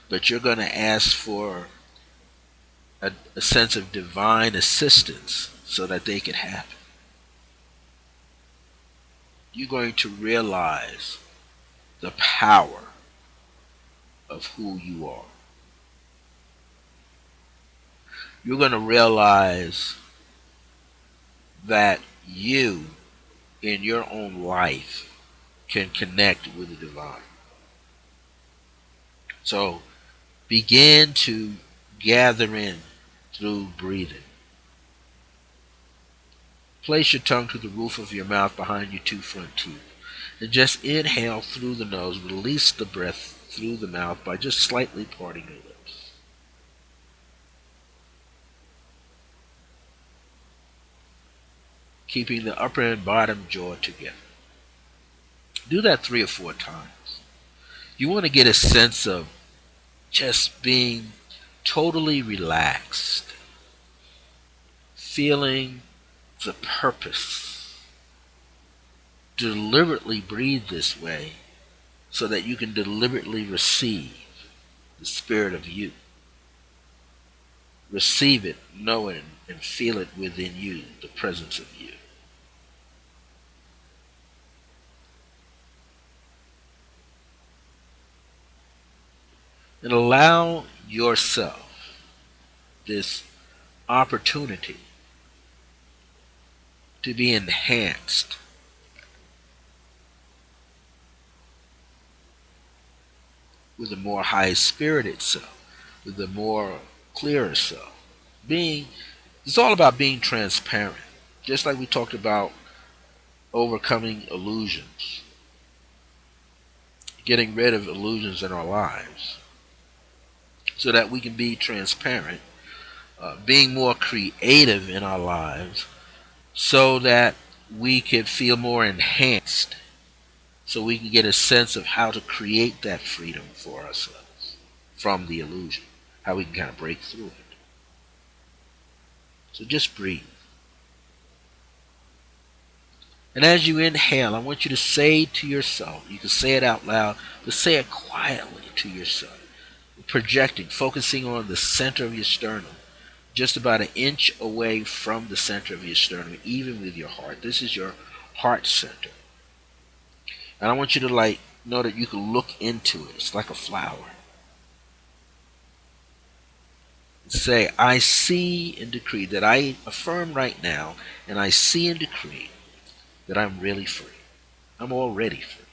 A: But you're going to ask for a sense of divine assistance so that they can happen. You're going to realize the power of who you are. You're going to realize that you, in your own life, can connect with the divine. So begin to gather in through breathing. Place your tongue to the roof of your mouth behind your two front teeth. And just inhale through the nose. Release the breath through the mouth by just slightly parting your lips. Keeping the upper and bottom jaw together. Do that 3 or 4 times. You want to get a sense of just being totally relaxed. Feeling the purpose. Deliberately breathe this way so that you can deliberately receive the spirit of you. Receive it, know it, and feel it within you, the presence of you. And allow yourself this opportunity to be enhanced with a more high-spirited self, with a more clearer self. It's all about being transparent. Just like we talked about overcoming illusions, getting rid of illusions in our lives, so that we can be transparent, being more creative in our lives, so that we can feel more enhanced, so we can get a sense of how to create that freedom for ourselves from the illusion, how we can kind of break through it. So just breathe. And as you inhale, I want you to say to yourself, you can say it out loud, but say it quietly to yourself, projecting, focusing on the center of your sternum, just about an inch away from the center of your sternum, even with your heart. This is your heart center. And I want you to know that you can look into it. It's like a flower. Say, I see and decree that I affirm right now, and I see and decree that I'm really free. I'm already free.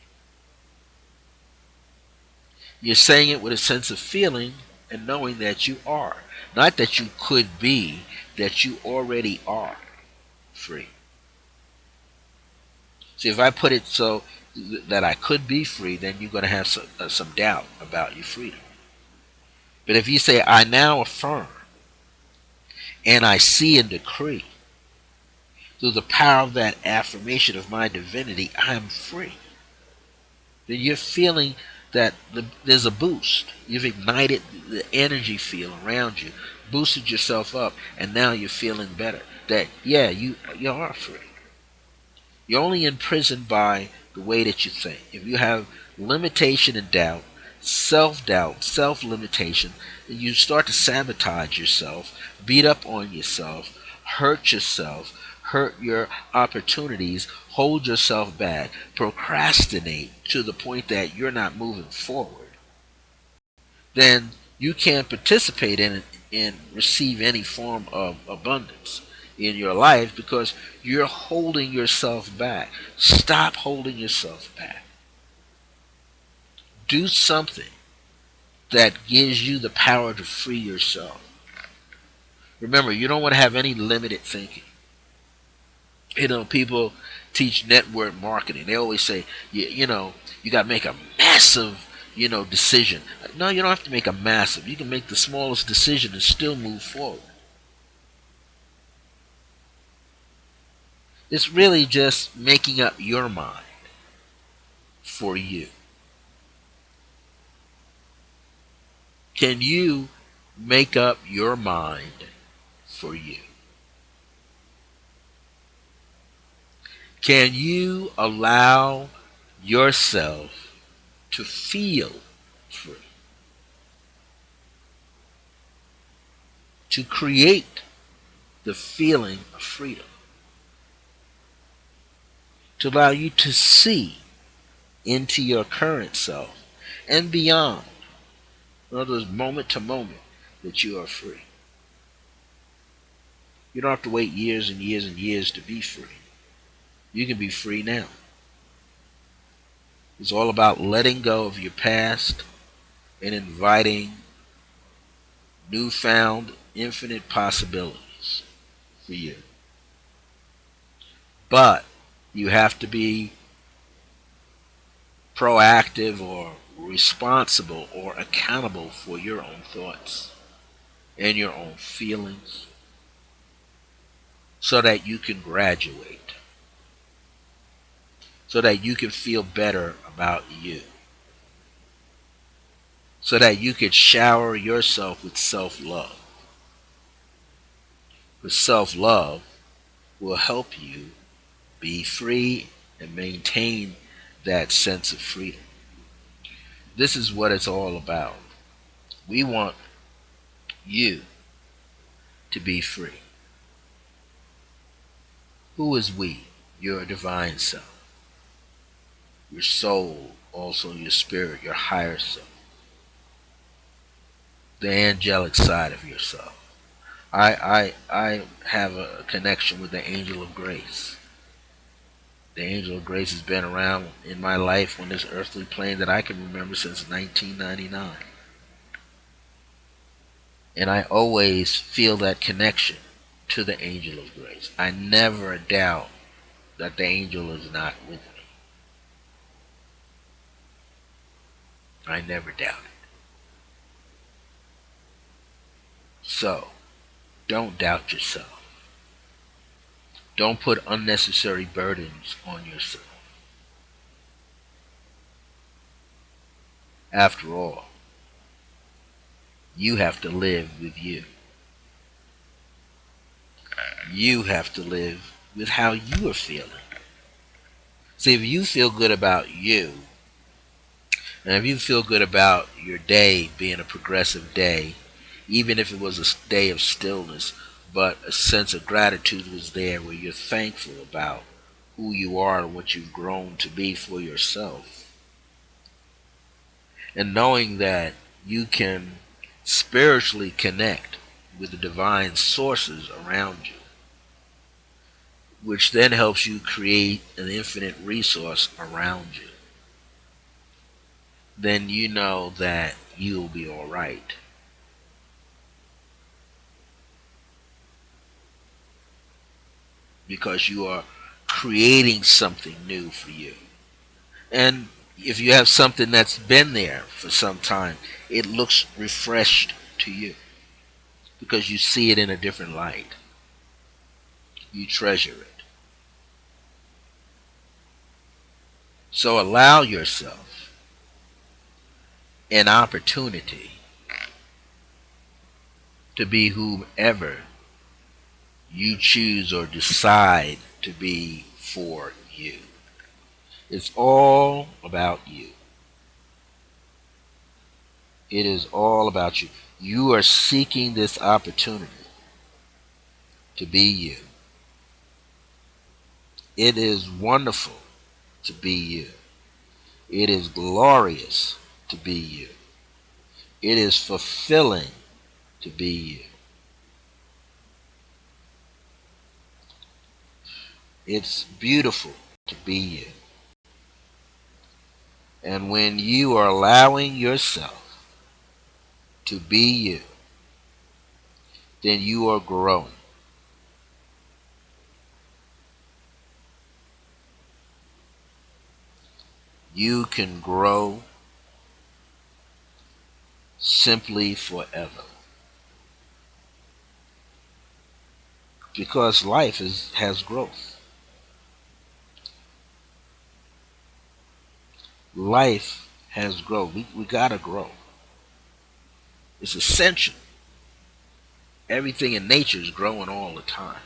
A: You're saying it with a sense of feeling and knowing that you are. Not that you could be, that you already are free. See, if I put it so that I could be free, then you're going to have some doubt about your freedom. But if you say, I now affirm, and I see and decree, through the power of that affirmation of my divinity, I am free, then you're feeling that there's a boost. You've ignited the energy field around you, boosted yourself up, and now you're feeling better. That, yeah, you are free. You're only imprisoned by the way that you think. If you have limitation and doubt, self-doubt, self-limitation, then you start to sabotage yourself, beat up on yourself, hurt your opportunities, hold yourself back, procrastinate to the point that you're not moving forward. Then You can't participate in and receive any form of abundance in your life because you're holding yourself back. Stop holding yourself back. Do something that gives you the power to free yourself. Remember, you don't want to have any limited thinking. People teach network marketing. They always say, you got to make a massive, decision. No, you don't have to make a massive. You can make the smallest decision and still move forward. It's really just making up your mind for you. Can you make up your mind for you? Can you allow yourself to feel free? To create the feeling of freedom? To allow you to see into your current self and beyond. In other words, moment to moment, that you are free. You don't have to wait years and years and years to be free. You can be free now. It's all about letting go of your past and inviting newfound infinite possibilities for you. But you have to be proactive or responsible or accountable for your own thoughts and your own feelings so that you can graduate, so that you can feel better about you, so that you can shower yourself with self-love. Because self-love will help you be free and maintain that sense of freedom. This is what it's all about. We want you to be free. Who is we? Your divine self, your soul, also your spirit, your higher self, the angelic side of yourself. I have a connection with the angel of grace. The angel of grace has been around in my life on this earthly plane that I can remember since 1999. And I always feel that connection to the angel of grace. I never doubt that the angel is not with me. I never doubt it. So, don't doubt yourself. Don't put unnecessary burdens on yourself. After all, you have to live with you. You have to live with how you are feeling. See, if you feel good about you, and if you feel good about your day being a progressive day, even if it was a day of stillness, but a sense of gratitude was there where you're thankful about who you are and what you've grown to be for yourself, and knowing that you can spiritually connect with the divine sources around you, which then helps you create an infinite resource around you, then you know that you'll be alright. Because you are creating something new for you. And if you have something that's been there for some time, it looks refreshed to you because you see it in a different light. You treasure it. So allow yourself an opportunity to be whomever you choose or decide to be for you. It's all about you. It is all about you. You are seeking this opportunity to be you. It is wonderful to be you. It is glorious to be you. It is fulfilling to be you. It's beautiful to be you. And when you are allowing yourself to be you, then you are growing. You can grow simply forever. Because life has growth. Life has growth. We gotta grow. It's essential. Everything in nature is growing all the time.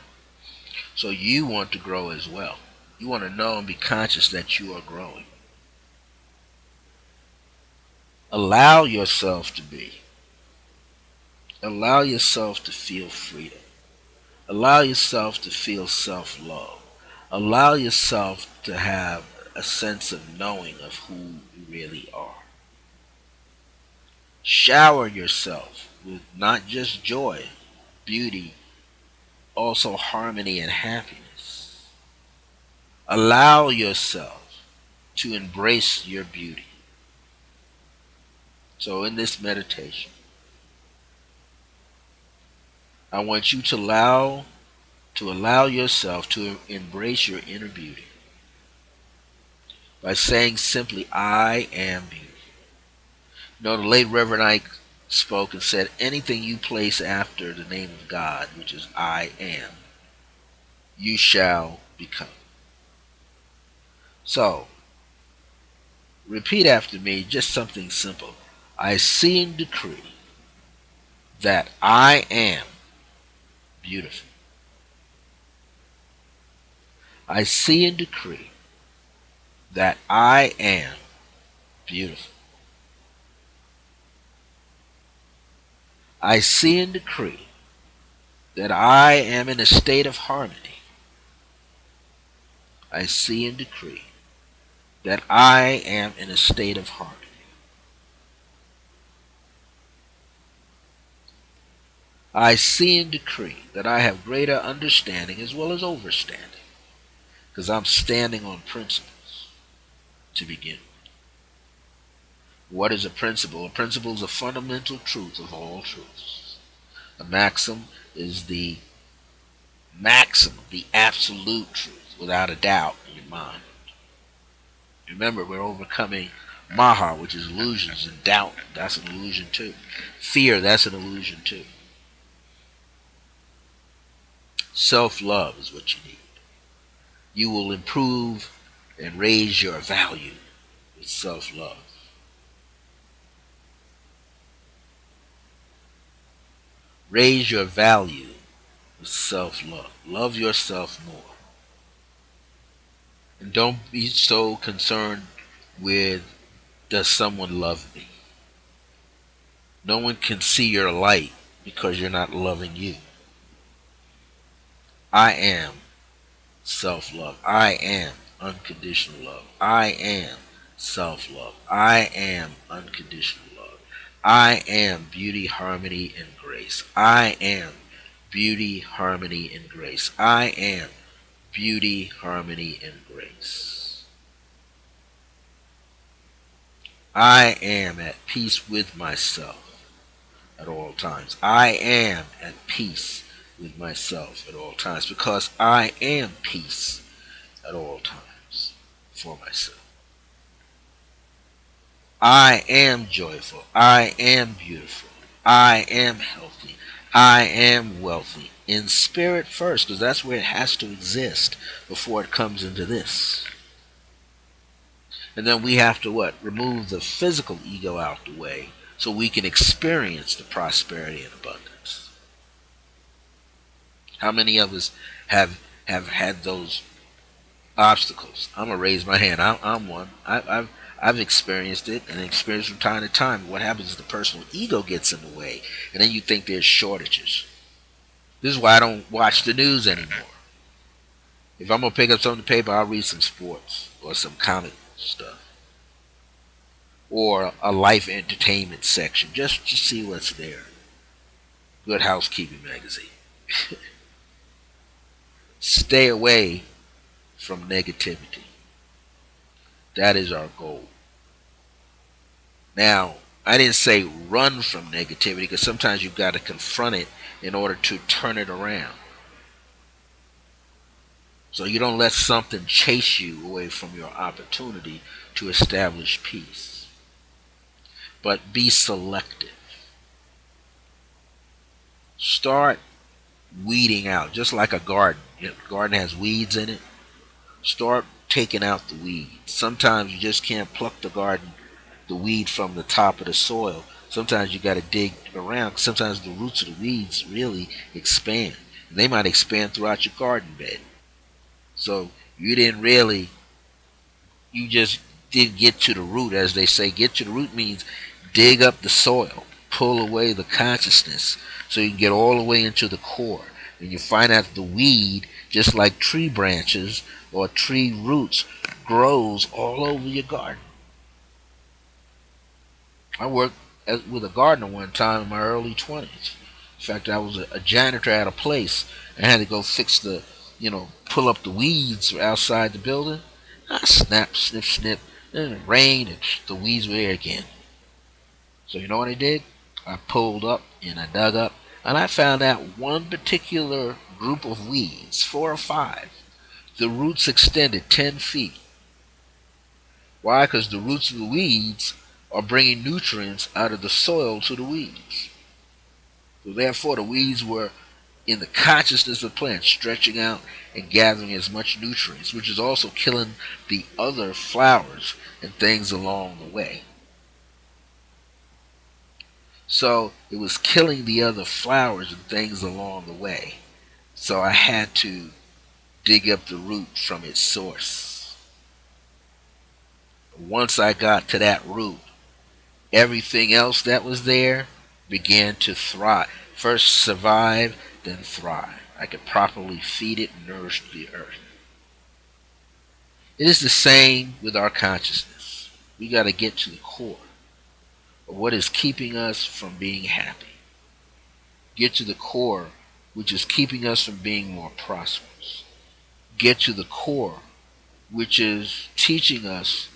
A: So you want to grow as well. You want to know and be conscious that you are growing. Allow yourself to be. Allow yourself to feel freedom. Allow yourself to feel self-love. Allow yourself to have a sense of knowing of who you really are. Shower yourself with not just joy, beauty, also harmony and happiness. Allow yourself to embrace your beauty. So in this meditation, I want you to allow yourself to embrace your inner beauty by saying simply, I am beautiful. You know, the late Reverend Ike spoke and said, anything you place after the name of God, which is I am, you shall become. So, repeat after me just something simple. I see and decree that I am beautiful. I see and decree that I am beautiful. I see and decree that I am in a state of harmony. I see and decree that I am in a state of harmony. I see and decree that I have greater understanding as well as overstanding, because I'm standing on principles to begin with. What is a principle? A principle is a fundamental truth of all truths. A maxim is the maximum, the absolute truth, without a doubt in your mind. Remember, we're overcoming Maha, which is illusions, and doubt, that's an illusion too. Fear, that's an illusion too. Self-love is what you need. You will improve and raise your value with self-love. Raise your value with self-love. Love yourself more. And don't be so concerned with, does someone love me? No one can see your light because you're not loving you. I am self-love. I am unconditional love. I am self-love. I am unconditional love. I am beauty, harmony, and grace. I am beauty, harmony, and grace. I am beauty, harmony, and grace. I am at peace with myself at all times. I am at peace with myself at all times because I am peace at all times for myself. I am joyful. I am beautiful. I am healthy. I am wealthy. In spirit first, because that's where it has to exist before it comes into this. And then we have to what? Remove the physical ego out the way so we can experience the prosperity and abundance. How many of us have had those obstacles? I'm gonna raise my hand. I'm one. I've experienced it and experienced from time to time. What happens is the personal ego gets in the way, and then you think there's shortages. This is why I don't watch the news anymore. If I'm gonna pick up something to paper, I'll read some sports or some comic stuff. or a life entertainment section just to see what's there. Good Housekeeping magazine. Stay away from negativity. That is our goal. Now, I didn't say run from negativity because sometimes you've got to confront it in order to turn it around. So you don't let something chase you away from your opportunity to establish peace. But be selective. Start weeding out, just like a garden. If a garden has weeds in it, start taking out the weeds. Sometimes you just can't pluck the weed from the top of the soil. Sometimes you got to dig around. Sometimes the roots of the weeds really expand. They might expand throughout your garden bed. So you didn't really, you just didn't get to the root, as they say. Get to the root means dig up the soil, pull away the consciousness, so you can get all the way into the core. And you find out the weed, just like tree branches or tree roots, grows all over your garden. I worked with a gardener one time in my early 20s. In fact, I was a janitor at a place. I had to go fix pull up the weeds outside the building. I snap, snip, snip. Then it rained and the weeds were there again. So you know what I did? I pulled up and I dug up, and I found out one particular group of weeds, 4 or 5. The roots extended 10 feet. Why? Because the roots of the weeds are bringing nutrients out of the soil to the weeds. So therefore, the weeds were in the consciousness of plants, stretching out and gathering as much nutrients, which is also killing the other flowers and things along the way. So it was killing the other flowers and things along the way. So I had to dig up the root from its source. Once I got to that root, everything else that was there began to thrive. First survive, then thrive. I could properly feed it and nourish the earth. It is the same with our consciousness. We got to get to the core of what is keeping us from being happy. Get to the core, which is keeping us from being more prosperous. Get to the core, which is teaching us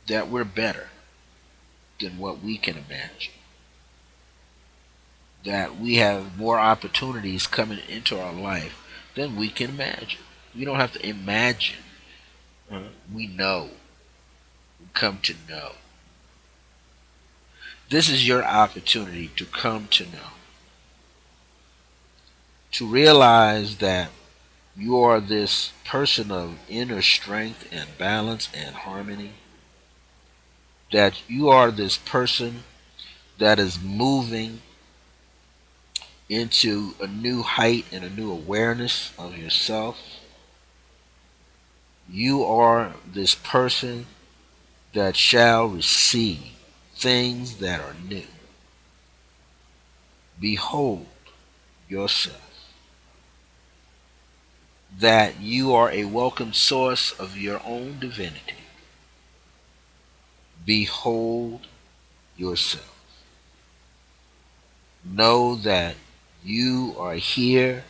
A: that we're better than what we can imagine. That we have more opportunities coming into our life than we can imagine. We don't have to imagine. We know. We come to know. This is your opportunity to come to know. To realize that you are this person of inner strength and balance and harmony. That you are this person that is moving into a new height and a new awareness of yourself. You are this person that shall receive things that are new. Behold yourself. That you are a welcome source of your own divinity. Behold yourself. Know that you are here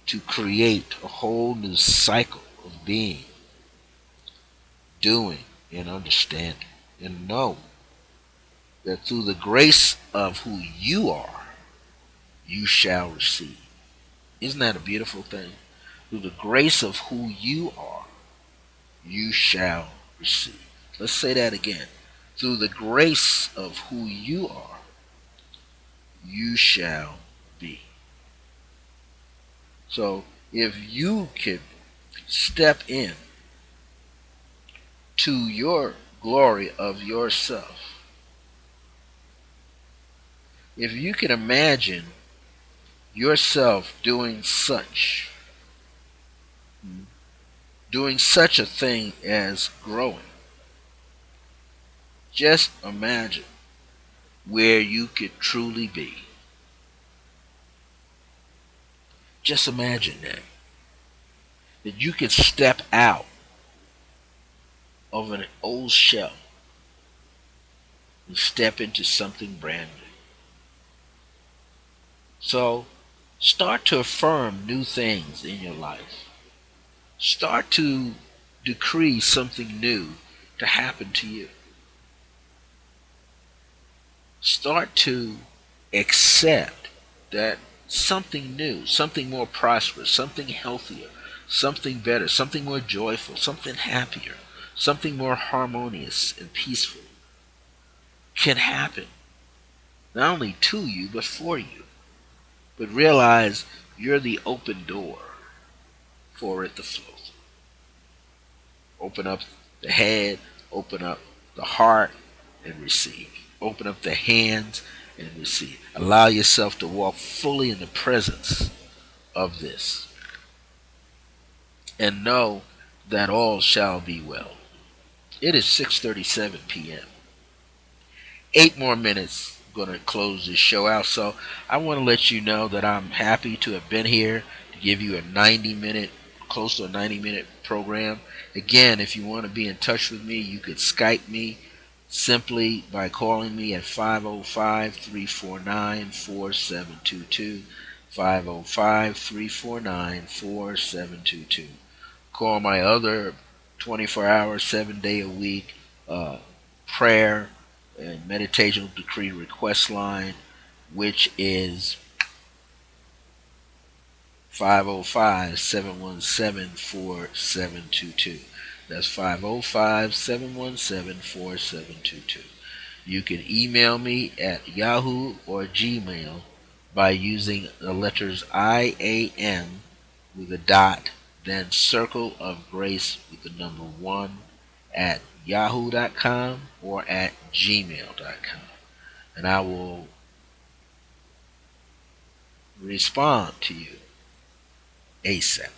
A: to create a whole new cycle of being, doing, and understanding. And know that through the grace of who you are, you shall receive. Isn't that a beautiful thing? Through the grace of who you are, you shall receive. Let's say that again. Through the grace of who you are, you shall be. So if you can step in to your glory of yourself, if you can imagine yourself doing such a thing as growing, just imagine where you could truly be. Just imagine that you could step out of an old shell and step into something brand new. So start to affirm new things in your life. Start to decree something new to happen to you. Start to accept that something new, something more prosperous, something healthier, something better, something more joyful, something happier, something more harmonious and peaceful can happen, not only to you, but for you. But realize you're the open door for it to flow. Open up the head, open up the heart, and receive. Open up the hands and receive. Allow yourself to walk fully in the presence of this. And know that all shall be well. It is 6:37 p.m. 8 more minutes. I'm going to close this show out. So I want to let you know that I'm happy to have been here to give you a 90-minute, close to a 90-minute program. Again, if you want to be in touch with me, you could Skype me simply by calling me at 505-349-4722. 505-349-4722. Call my other 24-hour, 7-day-a-week prayer and meditation decree request line, which is 505-717-4722. That's 505-717-4722. You can email me at Yahoo or Gmail by using the letters IAM with a dot, then Circle of Grace with the number 1 at yahoo.com or at gmail.com. And I will respond to you ASAP.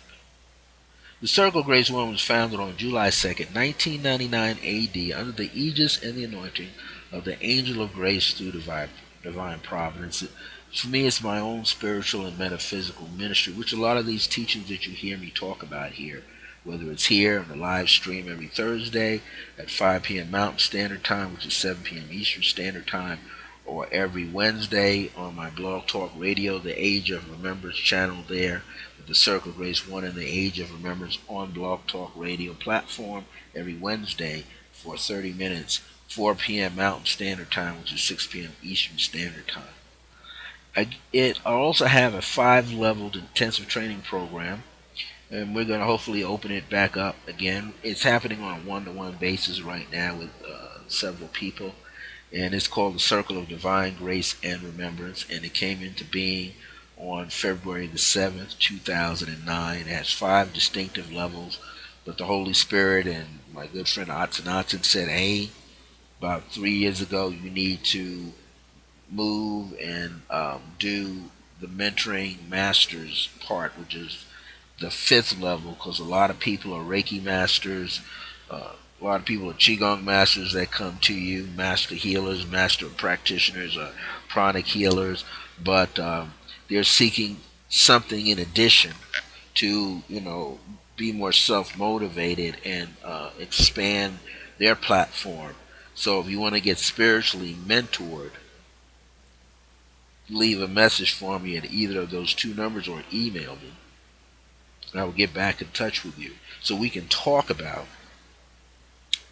A: The Circle of Grace One was founded on July 2nd, 1999 AD under the aegis and the anointing of the Angel of Grace through divine providence. For me, it's my own spiritual and metaphysical ministry, which a lot of these teachings that you hear me talk about here, whether it's here on the live stream every Thursday at 5 p.m. Mountain Standard Time, which is 7 p.m. Eastern Standard Time, or every Wednesday on my Blog Talk Radio, the Age of Remembrance channel there, with the Circle of Grace 1 and the Age of Remembrance on Blog Talk Radio platform every Wednesday for 30 minutes, 4 p.m. Mountain Standard Time, which is 6 p.m. Eastern Standard Time. I also have a 5-leveled intensive training program, and we're going to hopefully open it back up again. It's happening on a one-to-one basis right now with several people, and it's called the Circle of Divine Grace and Remembrance, and it came into being on February the 7th, 2009. It has 5 distinctive levels, but the Holy Spirit and my good friend Atson said, hey, about 3 years ago, you need to move and do the mentoring masters part, which is the 5th level, because a lot of people are Reiki masters, a lot of people are Qigong masters that come to you, master healers, master practitioners, pranic healers, but they're seeking something in addition to, be more self-motivated and expand their platform. So if you want to get spiritually mentored, leave a message for me at either of those 2 numbers or email me, and I will get back in touch with you so we can talk about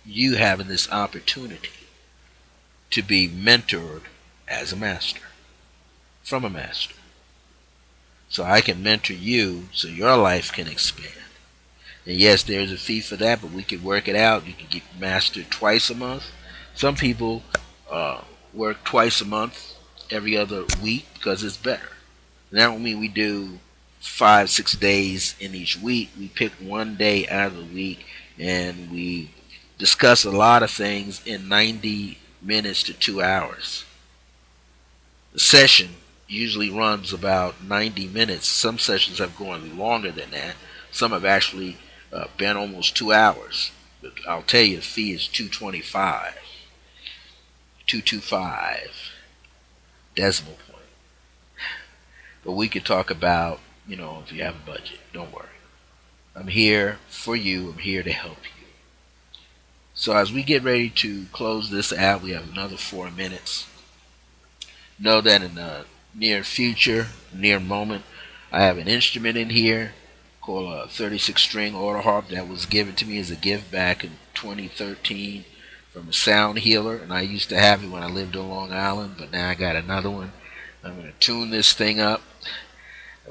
A: you having this opportunity to be mentored as a master, from a master. So I can mentor you so your life can expand. And yes, there's a fee for that, but we can work it out. You can get mastered twice a month. Some people work twice a month, every other week, because it's better. And that don't mean we do 5-6 days in each week. We pick one day out of the week and we discuss a lot of things in 90 minutes to 2 hours. The session usually runs about 90 minutes. Some sessions have gone longer than that. Some have actually been almost 2 hours. But I'll tell you, the fee is $225. 225 decimal point. But we could talk about, if you have a budget, don't worry. I'm here for you. I'm here to help you. So as we get ready to close this out, we have another 4 minutes. Know that in the near future, near moment, I have an instrument in here called a 36 string auto harp that was given to me as a gift back in 2013 from a sound healer, and I used to have it when I lived on Long Island, but now I got another one. I'm going to tune this thing up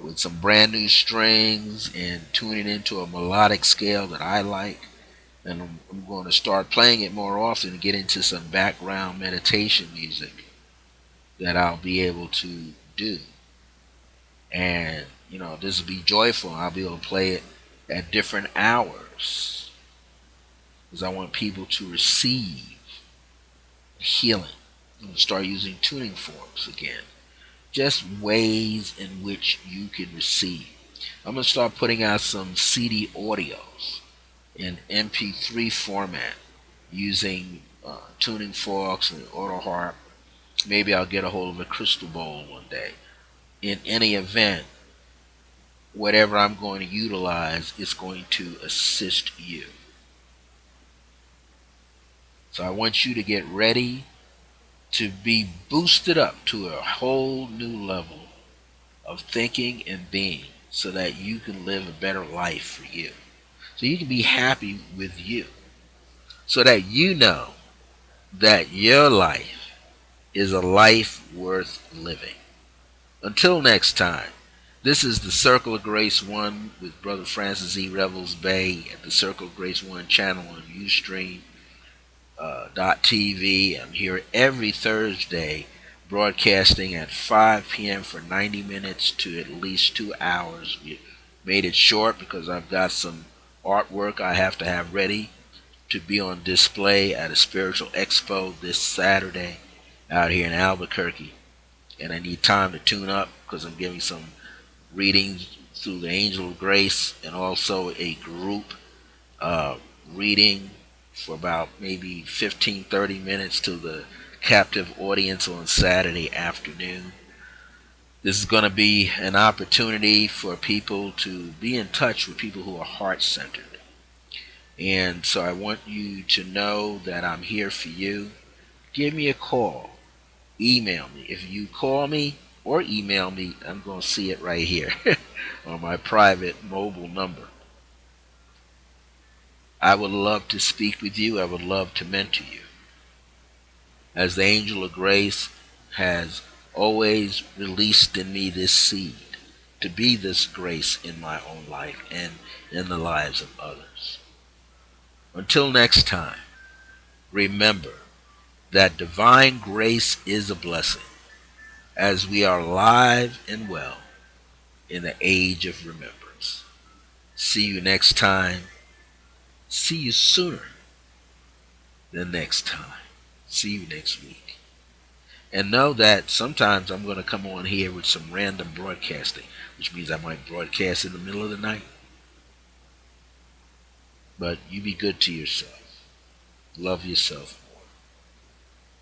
A: with some brand new strings and tune it into a melodic scale that I like. And I'm going to start playing it more often and get into some background meditation music that I'll be able to do. And, this will be joyful. I'll be able to play it at different hours because I want people to receive healing. I'm going to start using tuning forks again. Just ways in which you can receive. I'm going to start putting out some CD audios in MP3 format using tuning forks and auto harp. Maybe I'll get a hold of a crystal bowl one day. In any event, whatever I'm going to utilize is going to assist you. So I want you to get ready to be boosted up to a whole new level of thinking and being so that you can live a better life for you. So you can be happy with you. So that you know that your life is a life worth living. Until next time, this is the Circle of Grace 1 with Brother Francis E. Revels-Bey at the Circle of Grace 1 channel on Ustream. .tv. I'm here every Thursday broadcasting at 5 p.m. for 90 minutes to at least 2 hours. We made it short because I've got some artwork I have to have ready to be on display at a spiritual expo this Saturday out here in Albuquerque. And I need time to tune up because I'm giving some readings through the Angel of Grace and also a group reading for about maybe 15-30 minutes to the captive audience on Saturday afternoon. This is going to be an opportunity for people to be in touch with people who are heart-centered. And so I want you to know that I'm here for you. Give me a call. Email me. If you call me or email me, I'm going to see it right here on my private mobile number. I would love to speak with you. I would love to mentor you. As the Angel of Grace has always released in me this seed to be this grace in my own life and in the lives of others. Until next time, remember that divine grace is a blessing as we are alive and well in the age of remembrance. See you next time. See you sooner than next time. See you next week. And know that sometimes I'm going to come on here with some random broadcasting, which means I might broadcast in the middle of the night. But you be good to yourself. Love yourself more.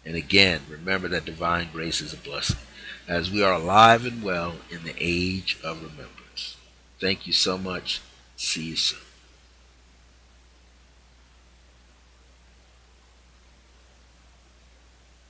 A: And again, remember that divine grace is a blessing as we are alive and well in the age of remembrance. Thank you so much. See you soon.